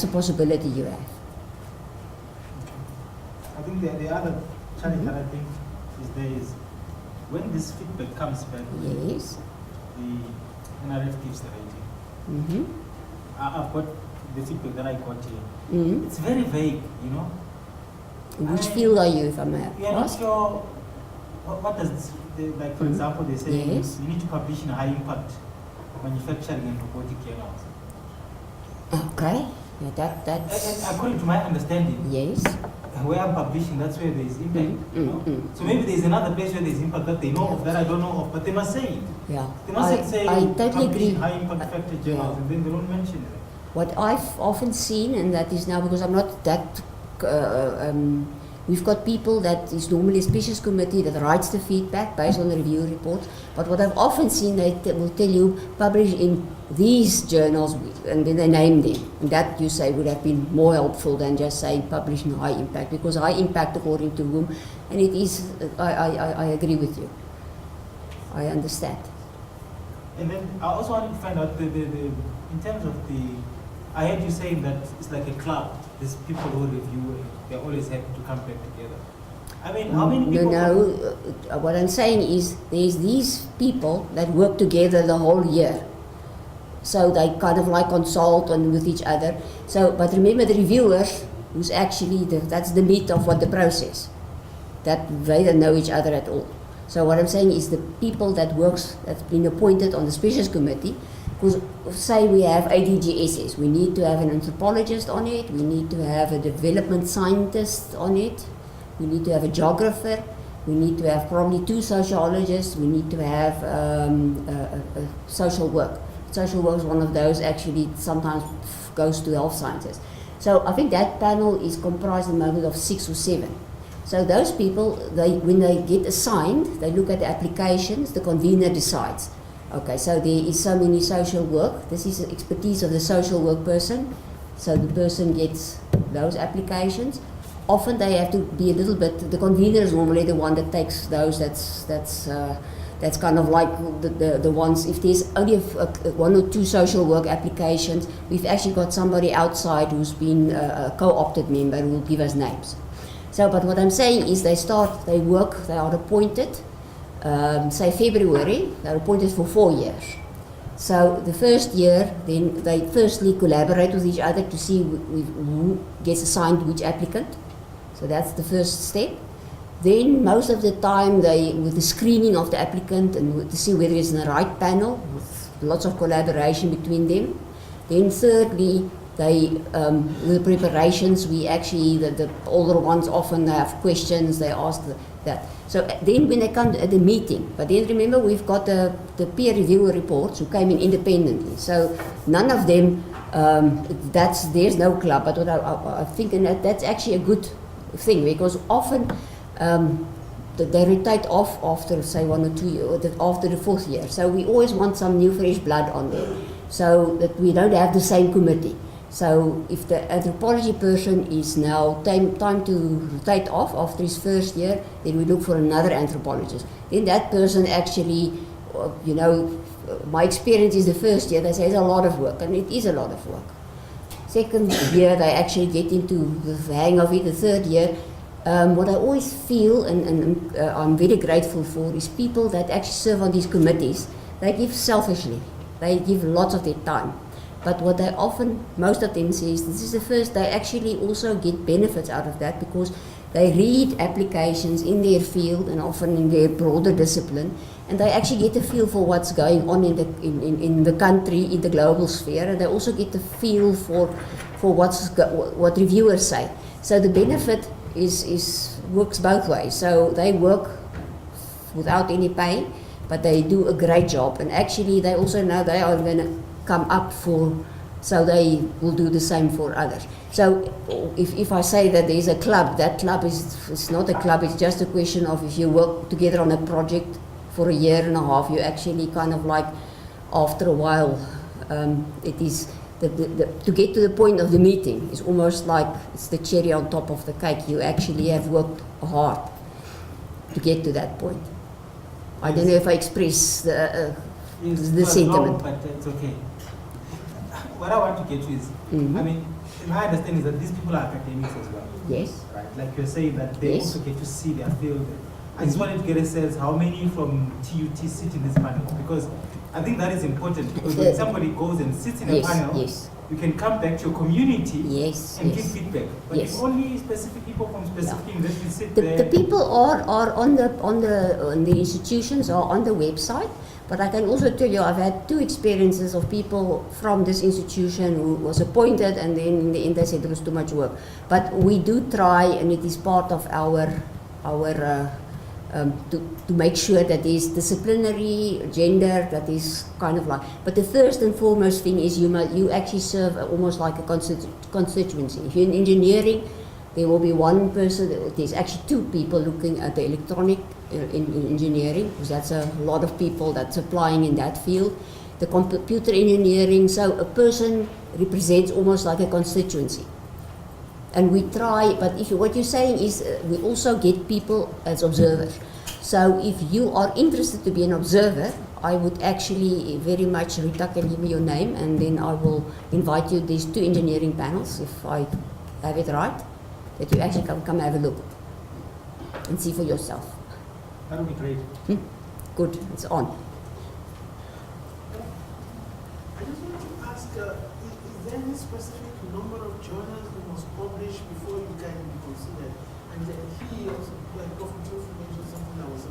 Speaker 2: a possibility you have.
Speaker 7: I think the other challenge that I think is when this feedback comes back,
Speaker 2: Yes.
Speaker 7: the NRF gives the rating.
Speaker 2: Mm-hmm.
Speaker 7: I've got the feedback that I got here.
Speaker 2: Mm-hmm.
Speaker 7: It's very vague, you know.
Speaker 2: In which field are you, if I may
Speaker 7: We are not
Speaker 2: ask?
Speaker 7: sure what does like for example they say
Speaker 2: Yes.
Speaker 7: you need to publish in high impact manufacturing and robotic journals.
Speaker 2: Okay. Yeah, that's
Speaker 7: And according to my understanding,
Speaker 2: yes.
Speaker 7: where I'm publishing, that's where there is impact. You know?
Speaker 2: Mm.
Speaker 7: So maybe there's another place where there's impact that they know of that I don't know of, but they must say it.
Speaker 2: Yeah.
Speaker 7: They must say
Speaker 2: I totally
Speaker 7: publish
Speaker 2: agree.
Speaker 7: in high impact factor journals,
Speaker 2: Yeah.
Speaker 7: and then they don't mention it.
Speaker 2: What I've often seen, and that is now because I'm not that, we've got people that is normally a specialist committee that writes the feedback based on the review reports. But what I've often seen, they will tell you, publish in these journals, and then they name them. And that, you say, would have been more helpful than just saying publish in high impact, because high impact according to whom, and it is, I agree with you. I understand.
Speaker 7: And then I also wanted to find out in terms of I heard you saying that it's like a club. There's people who review, they're always happy to come back together. I mean, how many people?
Speaker 2: No, what I'm saying is there's these people that work together the whole year. So they kind of like consult with each other. So, but remember the reviewers, who's actually, that's the meat of what the process. That they don't know each other at all. So what I'm saying is the people that's been appointed on the specialist committee, because say we have ADGSs, we need to have an anthropologist on it, we need to have a development scientist on it, we need to have a geographer, we need to have probably 2 sociologists, we need to have a social work. Social work is one of those, actually sometimes goes to health sciences. So I think that panel is comprised at the moment of 6 or 7. So those people, when they get assigned, they look at the applications, the convener decides. Okay, so there is so many social work. This is the expertise of the social work person. So the person gets those applications. Often they have to be a little bit, the convener is normally the one that takes those, that's kind of like the ones, if there's only 1 or 2 social work applications, we've actually got somebody outside who's been a co-opted member who will give us names. So, but what I'm saying is they work, they are appointed, say February, they're appointed for 4 years. So the first year, then they firstly collaborate with each other to see who gets assigned which applicant. So that's the first step. Then most of the time with the screening of the applicant and to see whether it's in the right panel, with lots of collaboration between them. Then thirdly, with the preparations, we actually, the older ones often have questions, they ask that. So then when they come at the meeting, but then remember we've got the peer reviewer reports who came in independently. So none of them, there's no club, but what I think, and that's actually a good thing, because often they rotate off after say 1 or 2 years, after the 4th year. So we always want some new fresh blood on there, so that we don't have the same committee. So if the anthropology person is now time to rotate off after his first year, then we look for another anthropologist. Then that person actually, my experience is the first year, they say it's a lot of work, and it is a lot of work. Second year, they actually get into the hang of it. The third year, what I always feel, and I'm very grateful for, is people that actually serve on these committees. They give selfishly. They give lots of their time. But what they often, most of them say is, this is the first, they actually also get benefits out of that because they read applications in their field and often in their broader discipline, and they actually get a feel for what's going on in the country, in the global sphere, and they also get a feel for what reviewers say. So the benefit works both ways. So they work without any pay, but they do a great job, and actually they also know they are going to come up so they will do the same for others. So if I say that there's a club, that club it's not a club, it's just a question of if you work together on a project for a year and a half, you actually kind of like, after a while, it is, to get to the point of the meeting, it's almost like it's the cherry on top of the cake. You actually have worked hard to get to that point. I don't know if I express the sentiment.
Speaker 7: Long, but it's okay. What I want to get to is, I mean, my understanding is that these people are academics as well.
Speaker 2: Yes.
Speaker 7: Right? Like you're saying that they
Speaker 2: Yes.
Speaker 7: also get to see their field. I just wanted to get a sense how many from TUT sit in this panel, because I think that is important, because when somebody goes and sits in a panel, you can come back to your community and give feedback. But if only specific people from specific universities sit there.
Speaker 2: The people are on the institutions or on the website. But I can also tell you, I've had 2 experiences of people from this institution who was appointed, and then in the end they said it was too much work. But we do try, and it is part of our to make sure that there's disciplinary gender, that is kind of like. But the first and foremost thing is you actually serve almost like a constituency. If you're in engineering, there will be one person. There's actually 2 people looking at the electronic in engineering, because that's a lot of people that's applying in that field. The computer engineering, so a person represents almost like a constituency. And we try, but what you're saying is we also get people as observers. So if you are interested to be an observer, I would actually very much, Rita can give me your name, and then I will invite you. There's 2 engineering panels, if I have it right, that you actually come have a look and see for yourself.
Speaker 7: That would be great.
Speaker 2: Good, it's on.
Speaker 3: I just want to ask, is there any specific number of journals you must publish before you can be considered? And he also, like Professor Tofu mentioned something I was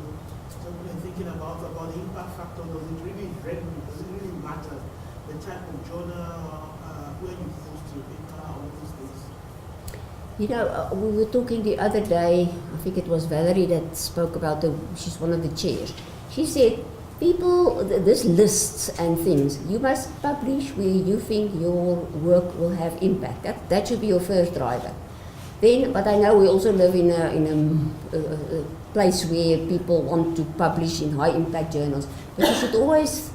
Speaker 3: thinking about the impact factor. Does it really matter the type of journal, where you post your paper, all these things?
Speaker 2: We were talking the other day, I think it was Valerie that spoke about she's one of the chairs. She said, people, there's lists and things. You must publish where you think your work will have impact. That should be your first driver. Then, but I know we also live in a place where people want to publish in high impact journals. But you should always,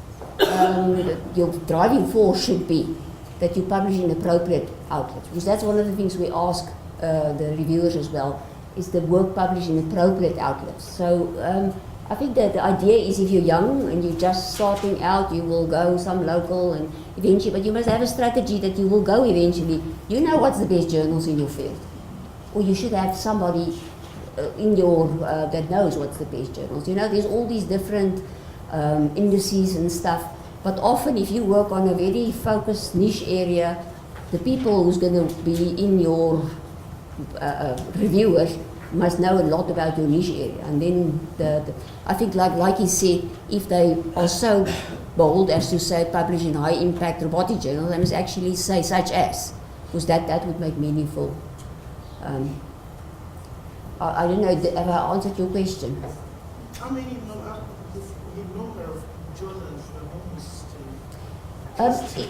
Speaker 2: your driving force should be that you publish in appropriate outlets. Because that's one of the things we ask the reviewers as well, is the work published in appropriate outlets. So I think that the idea is if you're young and you're just starting out, you will go some local and eventually, but you must have a strategy that you will go eventually. You know what's the best journals in your field. Or you should have somebody in your, that knows what's the best journals. There's all these different indices and stuff, but often if you work on a very focused niche area, the people who's going to be in your reviewers must know a lot about your niche area. And then I think like he said, if they are so bold as to say publish in high impact robotic journals, they must actually say such as, because that would make meaningful. I don't know, have I answered your question?
Speaker 3: How many number of journals are almost?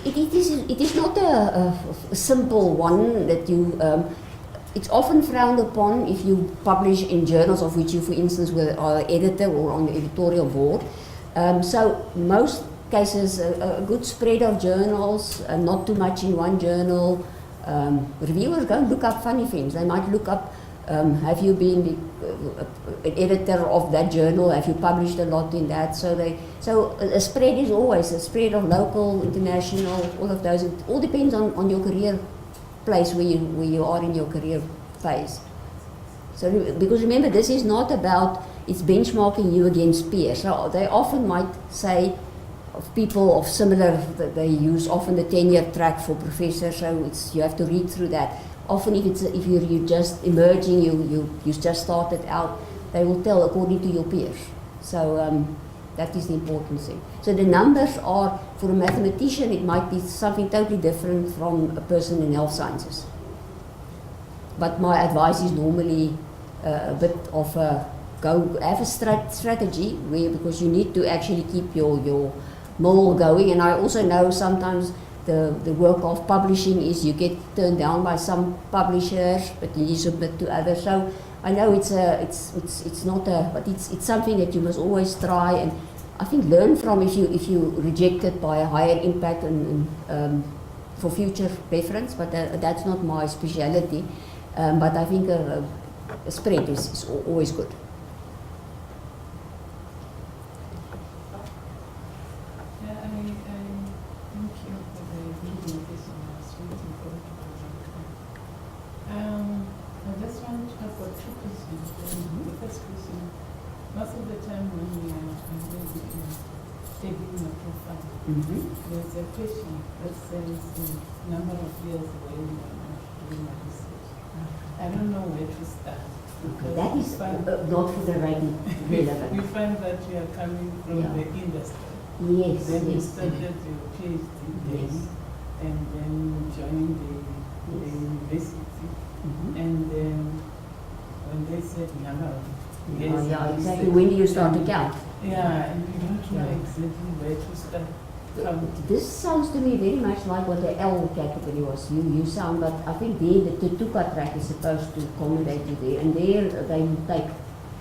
Speaker 2: It is not a simple one that you. It's often frowned upon if you publish in journals of which you, for instance, are editor or on the editorial board. So most cases, a good spread of journals, not too much in one journal. Reviewers don't look up funny things. They might look up, have you been an editor of that journal? Have you published a lot in that? So a spread is always a spread of local, international, all of those. It all depends on your career place where you are in your career phase. So because remember, this is not about, it's benchmarking you against peers. So they often might say, of people of similar, they use often the tenure track for professors, so you have to read through that. Often if you're just emerging, you just started out, they will tell according to your peers. So that is the important thing. So the numbers are, for a mathematician, it might be something totally different from a person in health sciences. But my advice is normally a bit of have a strategy where, because you need to actually keep your mill going. And I also know sometimes the work of publishing is you get turned down by some publishers, but you submit to others. So I know it's not a, but it's something that you must always try and I think learn from if you rejected by a higher impact and for future reference. But that's not my speciality. But I think a spread is always good.
Speaker 8: There's a question that says the number of years where you are doing my research. I don't know where to start.
Speaker 2: That is not for the writing relevant.
Speaker 8: We find that you are coming from the industry.
Speaker 2: Yes.
Speaker 8: Then you
Speaker 2: yes.
Speaker 8: started your PhD
Speaker 2: Yes.
Speaker 8: and then joined the university. And then when they said number of years.
Speaker 2: Yeah, exactly. When do you start to count?
Speaker 8: Yeah, and we don't know exactly where to start.
Speaker 2: This sounds to me very much like what the L category was. You sound, but I think there the Tutuka track is supposed to accommodate you there, and there they will take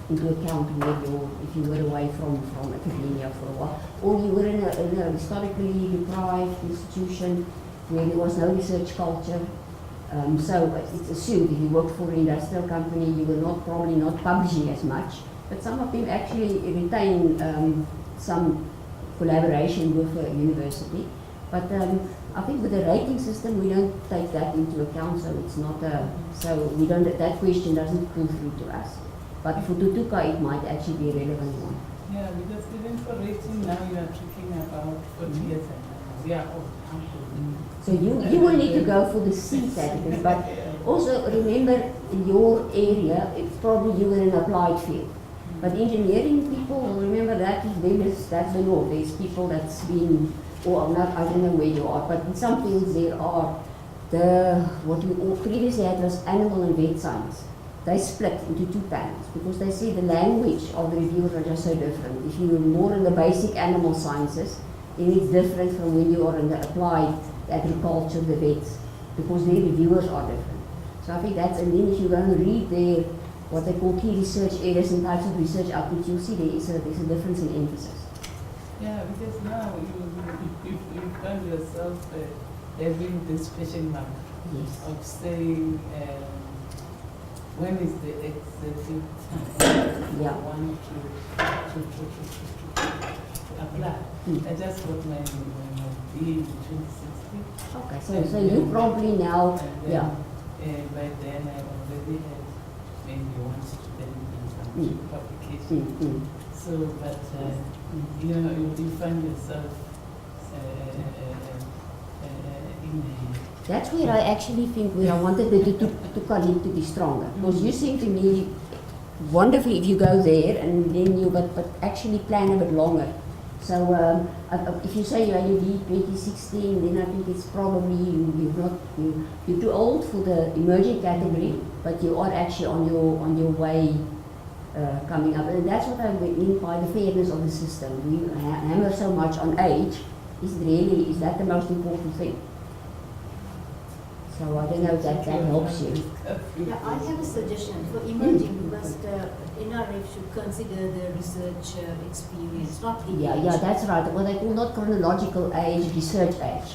Speaker 2: into account where if you were away from academia for a while, or you were in a historically deprived institution where there was no research culture. So it's assumed if you worked for an industrial company, you were probably not publishing as much, but some of them actually retain some collaboration with a university. But I think with the rating system, we don't take that into account, so it's not that question doesn't pull through to us. But for Tutuka, it might actually be a relevant one.
Speaker 8: Yeah, because even for rating now, you are talking about 40 years and we are old.
Speaker 2: So you will need to go for the C category, but also remember in your area, it's probably you were in an applied field. But engineering people, remember that that's the law. There's people that's been, or not, I don't know where you are, but in some fields there are what we previously had was animal and vet science. They split into two panels because they see the language of the reviewers are just so different. If you're more in the basic animal sciences, then it's different from when you are in the applied agriculture, the vets, because their reviewers are different. So I think that's, and then if you're going to read their what they call key research areas and types of research outputs, you'll see there's a difference in emphasis.
Speaker 8: Yeah, because now you find yourself having this question mark of saying when is the exact time I want to apply. I just got my BA in 2016.
Speaker 2: Okay, so you probably now,
Speaker 8: by then I already had maybe one student in some publication. So, but you know, you find yourself in a...
Speaker 2: That's where I actually think where I wanted the Tutuka to be stronger. Because you seem to me wonderfully if you go there and then you, but actually plan a bit longer. So if you say you only did 2016, then I think it's probably you're too old for the emerging category, but you are actually on your way coming up. And that's what I mean by the fairness of the system. We hammer so much on age. Is that the most important thing? So I don't know if that helps you.
Speaker 4: Yeah, I have a suggestion for emerging because the NRF should consider the research experience, not the age.
Speaker 2: Yeah, that's right. What they call not chronological age, research age.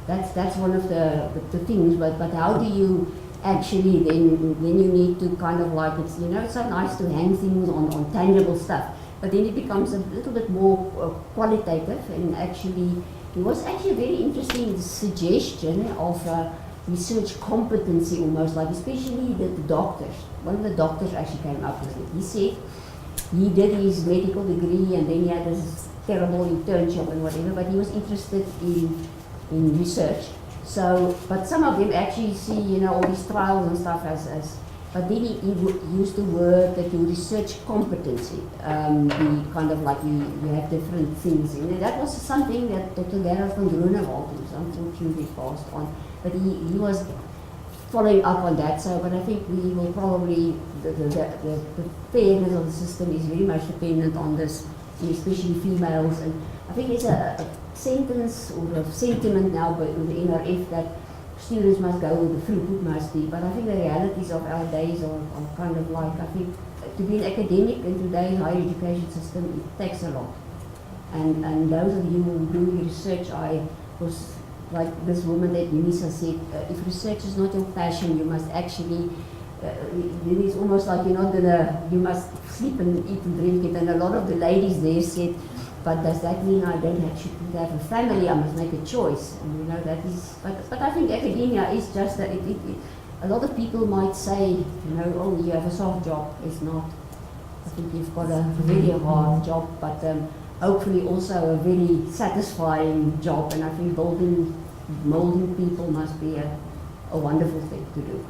Speaker 2: That's one of the things. But how do you actually then you need to kind of like it's it's so nice to hang things on tangible stuff, but then it becomes a little bit more qualitative and actually. It was actually a very interesting suggestion of research competency almost, like especially the doctors. One of the doctors actually came up with it. He said he did his medical degree and then he had this terrible internship and whatever, but he was interested in research. So, but some of them actually see, all these trials and stuff as but then he used the word that your research competency, the kind of like you have different things. And that was something that Dr. Gerard van Groenewald, who's unfortunately passed on, but he was following up on that. So, but I think we will probably, the fairness of the system is very much dependent on this, especially females. And I think there's a sentence or a sentiment now with the NRF that students must go where the throughput must be, but I think the realities of our days are kind of like, I think to be an academic in today's higher education system, it takes a lot. And those of you who do research, I was like this woman that Unisa said, if research is not your passion, you must actually, then it's almost like you're not gonna, you must sleep and eat and drink it. And a lot of the ladies there said, but does that mean I don't actually have a family? I must make a choice. And that is, but I think academia is just that a lot of people might say, oh, you have a soft job. It's not. I think you've got a very hard job, but hopefully also a very satisfying job. And I think molding people must be a wonderful thing to do.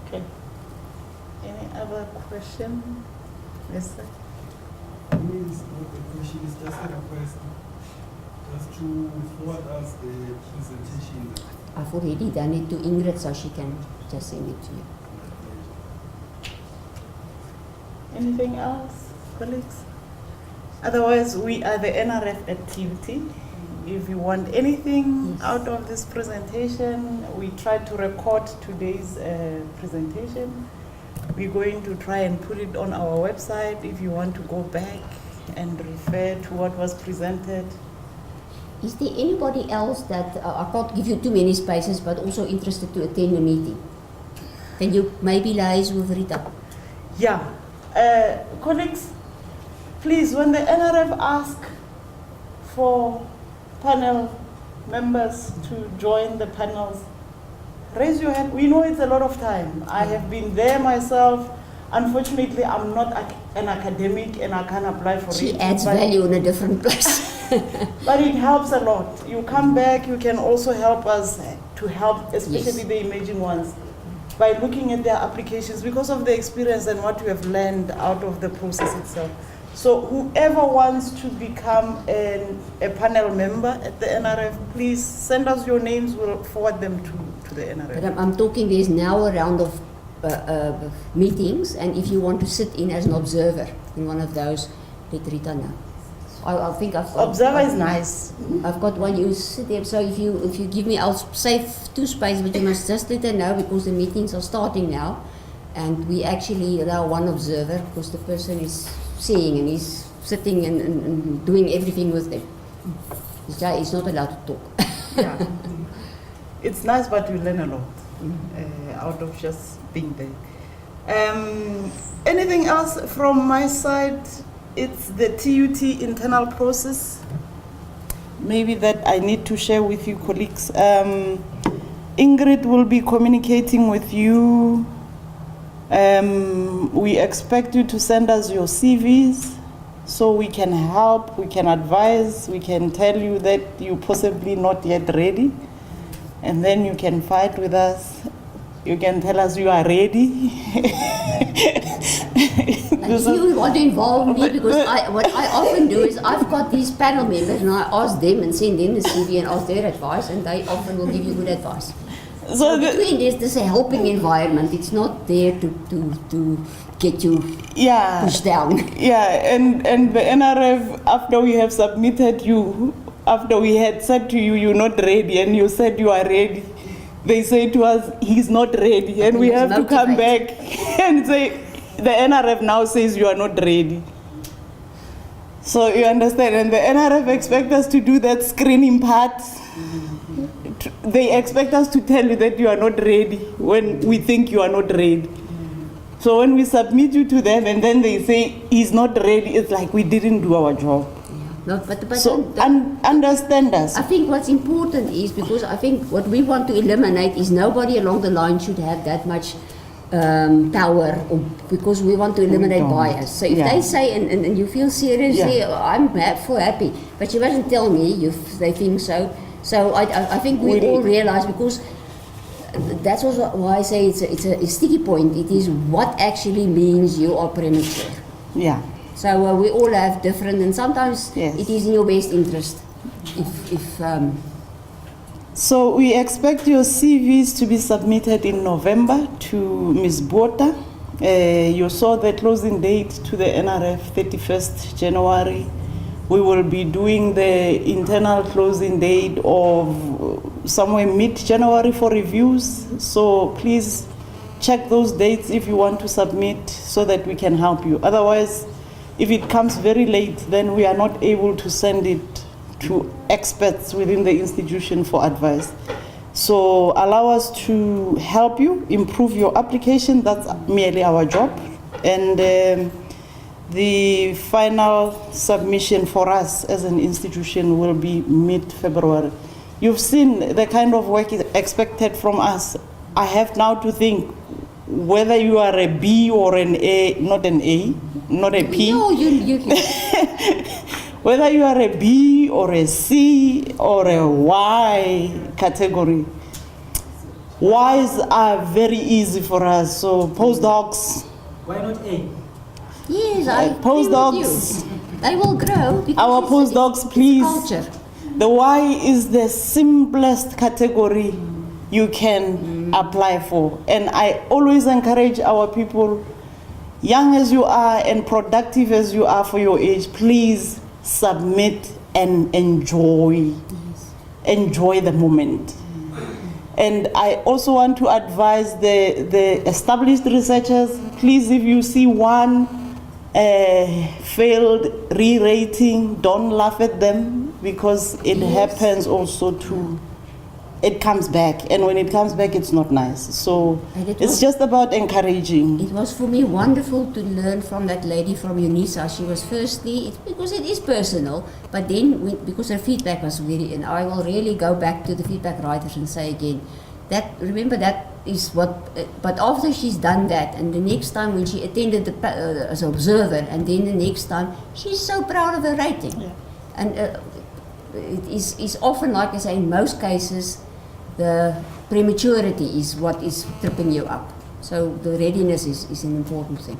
Speaker 1: Okay. Any other question? Yes, sir.
Speaker 6: Maybe it's not a question, it's just a request. Just to forward us the presentation.
Speaker 2: I've already done it to Ingrid, so she can just send it to you.
Speaker 1: Anything else, colleagues? Otherwise, we are the NRF activity. If you want anything out of this presentation, we tried to record today's presentation. We're going to try and put it on our website if you want to go back and refer to what was presented.
Speaker 2: Is there anybody else that, I can't give you too many spaces, but also interested to attend the meeting? Can you maybe liaise with Rita?
Speaker 1: Yeah. Colleagues, please, when the NRF ask for panel members to join the panels, raise your hand. We know it's a lot of time. I have been there myself. Unfortunately, I'm not an academic and I can't apply for it.
Speaker 2: She adds value in a different place.
Speaker 1: But it helps a lot. You come back, you can also help us to help, especially the emerging ones, by looking at their applications because of the experience and what you have learned out of the process itself. So whoever wants to become a panel member at the NRF, please send us your names, we'll forward them to the NRF.
Speaker 2: But I'm talking, there's now a round of meetings, and if you want to sit in as an observer in one of those, let Rita know. I think
Speaker 1: Observer is nice.
Speaker 2: I've got one, you sit there, so if you give me, I'll save 2 spaces, but you must just let her know because the meetings are starting now, and we actually allow one observer because the person is seeing and he's sitting and doing everything with them. He's not allowed to talk.
Speaker 1: Yeah. It's nice, but you learn a lot out of just being there. Anything else from my side? It's the TUT internal process. Maybe that I need to share with you, colleagues. Ingrid will be communicating with you. We expect you to send us your CVs so we can help, we can advise, we can tell you that you're possibly not yet ready. And then you can fight with us. You can tell us you are ready.
Speaker 2: And if you want to involve me, because what I often do is I've got these panel members and I ask them and send them the CV and ask their advice, and they often will give you good advice. So between this a helping environment. It's not there to get you pushed down.
Speaker 1: Yeah, and the NRF, after we have submitted you, after we had said to you, you're not ready, and you said you are ready, they say to us, he's not ready, and we have to come back and say, the NRF now says you are not ready. So you understand, and the NRF expect us to do that screening part. They expect us to tell you that you are not ready when we think you are not ready. So when we submit you to them and then they say he's not ready, it's like we didn't do our job.
Speaker 2: No, but
Speaker 1: So understand us.
Speaker 2: I think what's important is, because I think what we want to eliminate is nobody along the line should have that much power, or because we want to eliminate bias. So if they say, and you feel seriously, I'm happy, but you mustn't tell me if they think so. So I think we all realize, because that's also why I say it's a sticky point. It is what actually means you are premature.
Speaker 1: Yeah.
Speaker 2: So we all have different, and sometimes it is in your best interest.
Speaker 1: So we expect your CVs to be submitted in November to Ms. Bota. You saw the closing date to the NRF, 31st January. We will be doing the internal closing date of somewhere mid-January for reviews. So please check those dates if you want to submit, so that we can help you. Otherwise, if it comes very late, then we are not able to send it to experts within the institution for advice. So allow us to help you improve your application. That's merely our job. And the final submission for us as an institution will be mid-February. You've seen the kind of work is expected from us. I have now to think whether you are a B or an A, not an A, not a P.
Speaker 2: No, you
Speaker 1: Whether you are a B or a C or a Y category. Ys are very easy for us. So postdocs.
Speaker 7: Why not A?
Speaker 2: Yes, I
Speaker 1: postdocs.
Speaker 2: agree with you. They will grow. Because
Speaker 1: Our postdocs, please.
Speaker 2: Culture.
Speaker 1: The Y is the simplest category you can apply for. And I always encourage our people, young as you are and productive as you are for your age, please submit and enjoy. Enjoy the moment. And I also want to advise the established researchers, please, if you see one failed re-rating, don't laugh at them, because it happens also to, it comes back, and when it comes back, it's not nice. So it's just about encouraging.
Speaker 2: It was for me wonderful to learn from that lady from UNISA. She was firstly, because it is personal, but then because her feedback was very, and I will really go back to the feedback writers and say again, that remember that is what, but after she's done that, and the next time when she attended as an observer, and then the next time, she's so proud of her rating.
Speaker 1: Yeah.
Speaker 2: And it is often, like I say, in most cases, the prematurity is what is tripping you up. So the readiness is an important thing.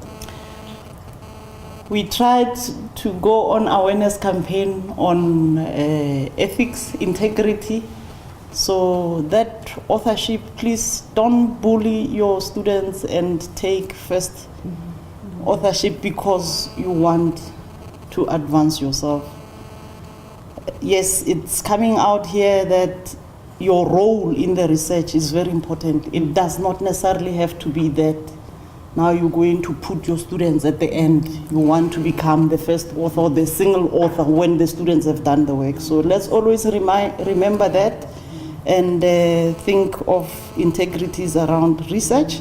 Speaker 1: We tried to go on awareness campaign on ethics, integrity. So that authorship, please don't bully your students and take first authorship because you want to advance yourself. Yes, it's coming out here that your role in the research is very important. It does not necessarily have to be that now you're going to put your students at the end. You want to become the first author or the single author when the students have done the work. So let's always remember that and think of integrities around research.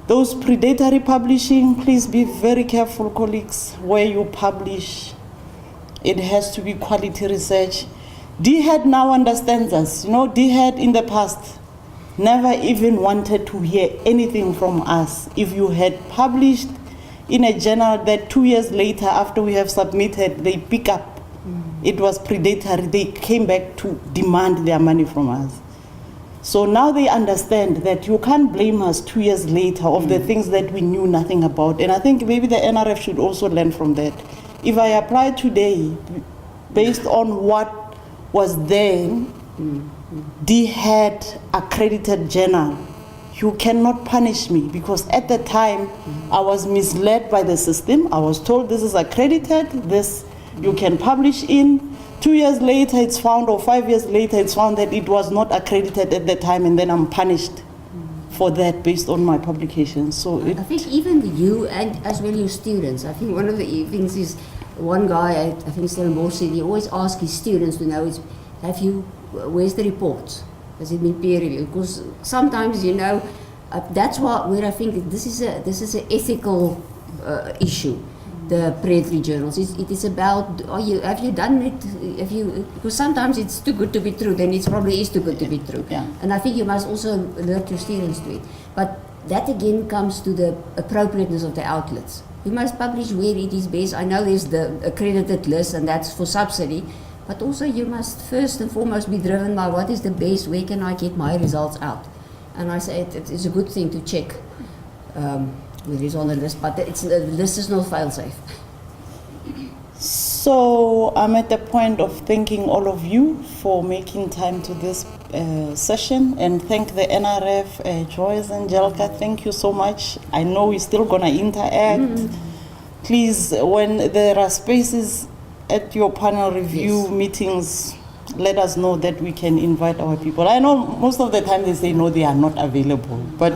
Speaker 1: Those predatory publishing, please be very careful, colleagues, where you publish. It has to be quality research. DHED now understands us. You know, DHED in the past never even wanted to hear anything from us. If you had published in a journal that 2 years later, after we have submitted, they pick up, it was predatory, they came back to demand their money from us. So now they understand that you can't blame us 2 years later of the things that we knew nothing about. And I think maybe the NRF should also learn from that. If I apply today based on what was then DHED accredited journal, you cannot punish me, because at the time I was misled by the system. I was told this is accredited, this you can publish in, 2 years later it's found, or 5 years later it's found that it was not accredited at the time, and then I'm punished for that based on my publications. So
Speaker 2: I think even you and as well your students, I think one of the things is, one guy, I think Stellenbosch said, he always asks his students to know is, where's the reports? Has it been peer reviewed? Because sometimes, you know, that's where I think this is an ethical issue. The predatory journals. It is about, have you done it? Because sometimes it's too good to be true, then it probably is too good to be true.
Speaker 1: Yeah.
Speaker 2: And I think you must also alert your students to it. But that again comes to the appropriateness of the outlets. You must publish where it is based. I know there's the accredited list, and that's for subsidy, but also you must first and foremost be driven by what is the base, where can I get my results out? And I say it's a good thing to check. It is on the list, but the list is not fail-safe.
Speaker 1: So I'm at the point of thanking all of you for making time to this session, and thank the NRF, Joyce and Angelica, thank you so much. I know we're still gonna interact. Please, when there are spaces at your panel review meetings, let us know that we can invite our people. I know most of the time they say no, they are not available, but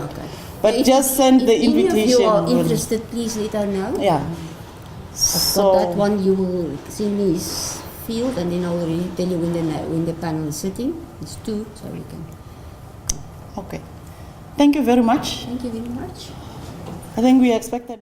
Speaker 2: If
Speaker 1: just send the
Speaker 2: if any
Speaker 1: invitation.
Speaker 2: of you are interested, please let us know.
Speaker 1: Yeah.
Speaker 2: I've got that one. You will send me his field, and then I'll tell you when the panel is sitting. It's 2, so you can.
Speaker 1: Okay. Thank you very much.
Speaker 2: Thank you very much.
Speaker 1: I think we expected.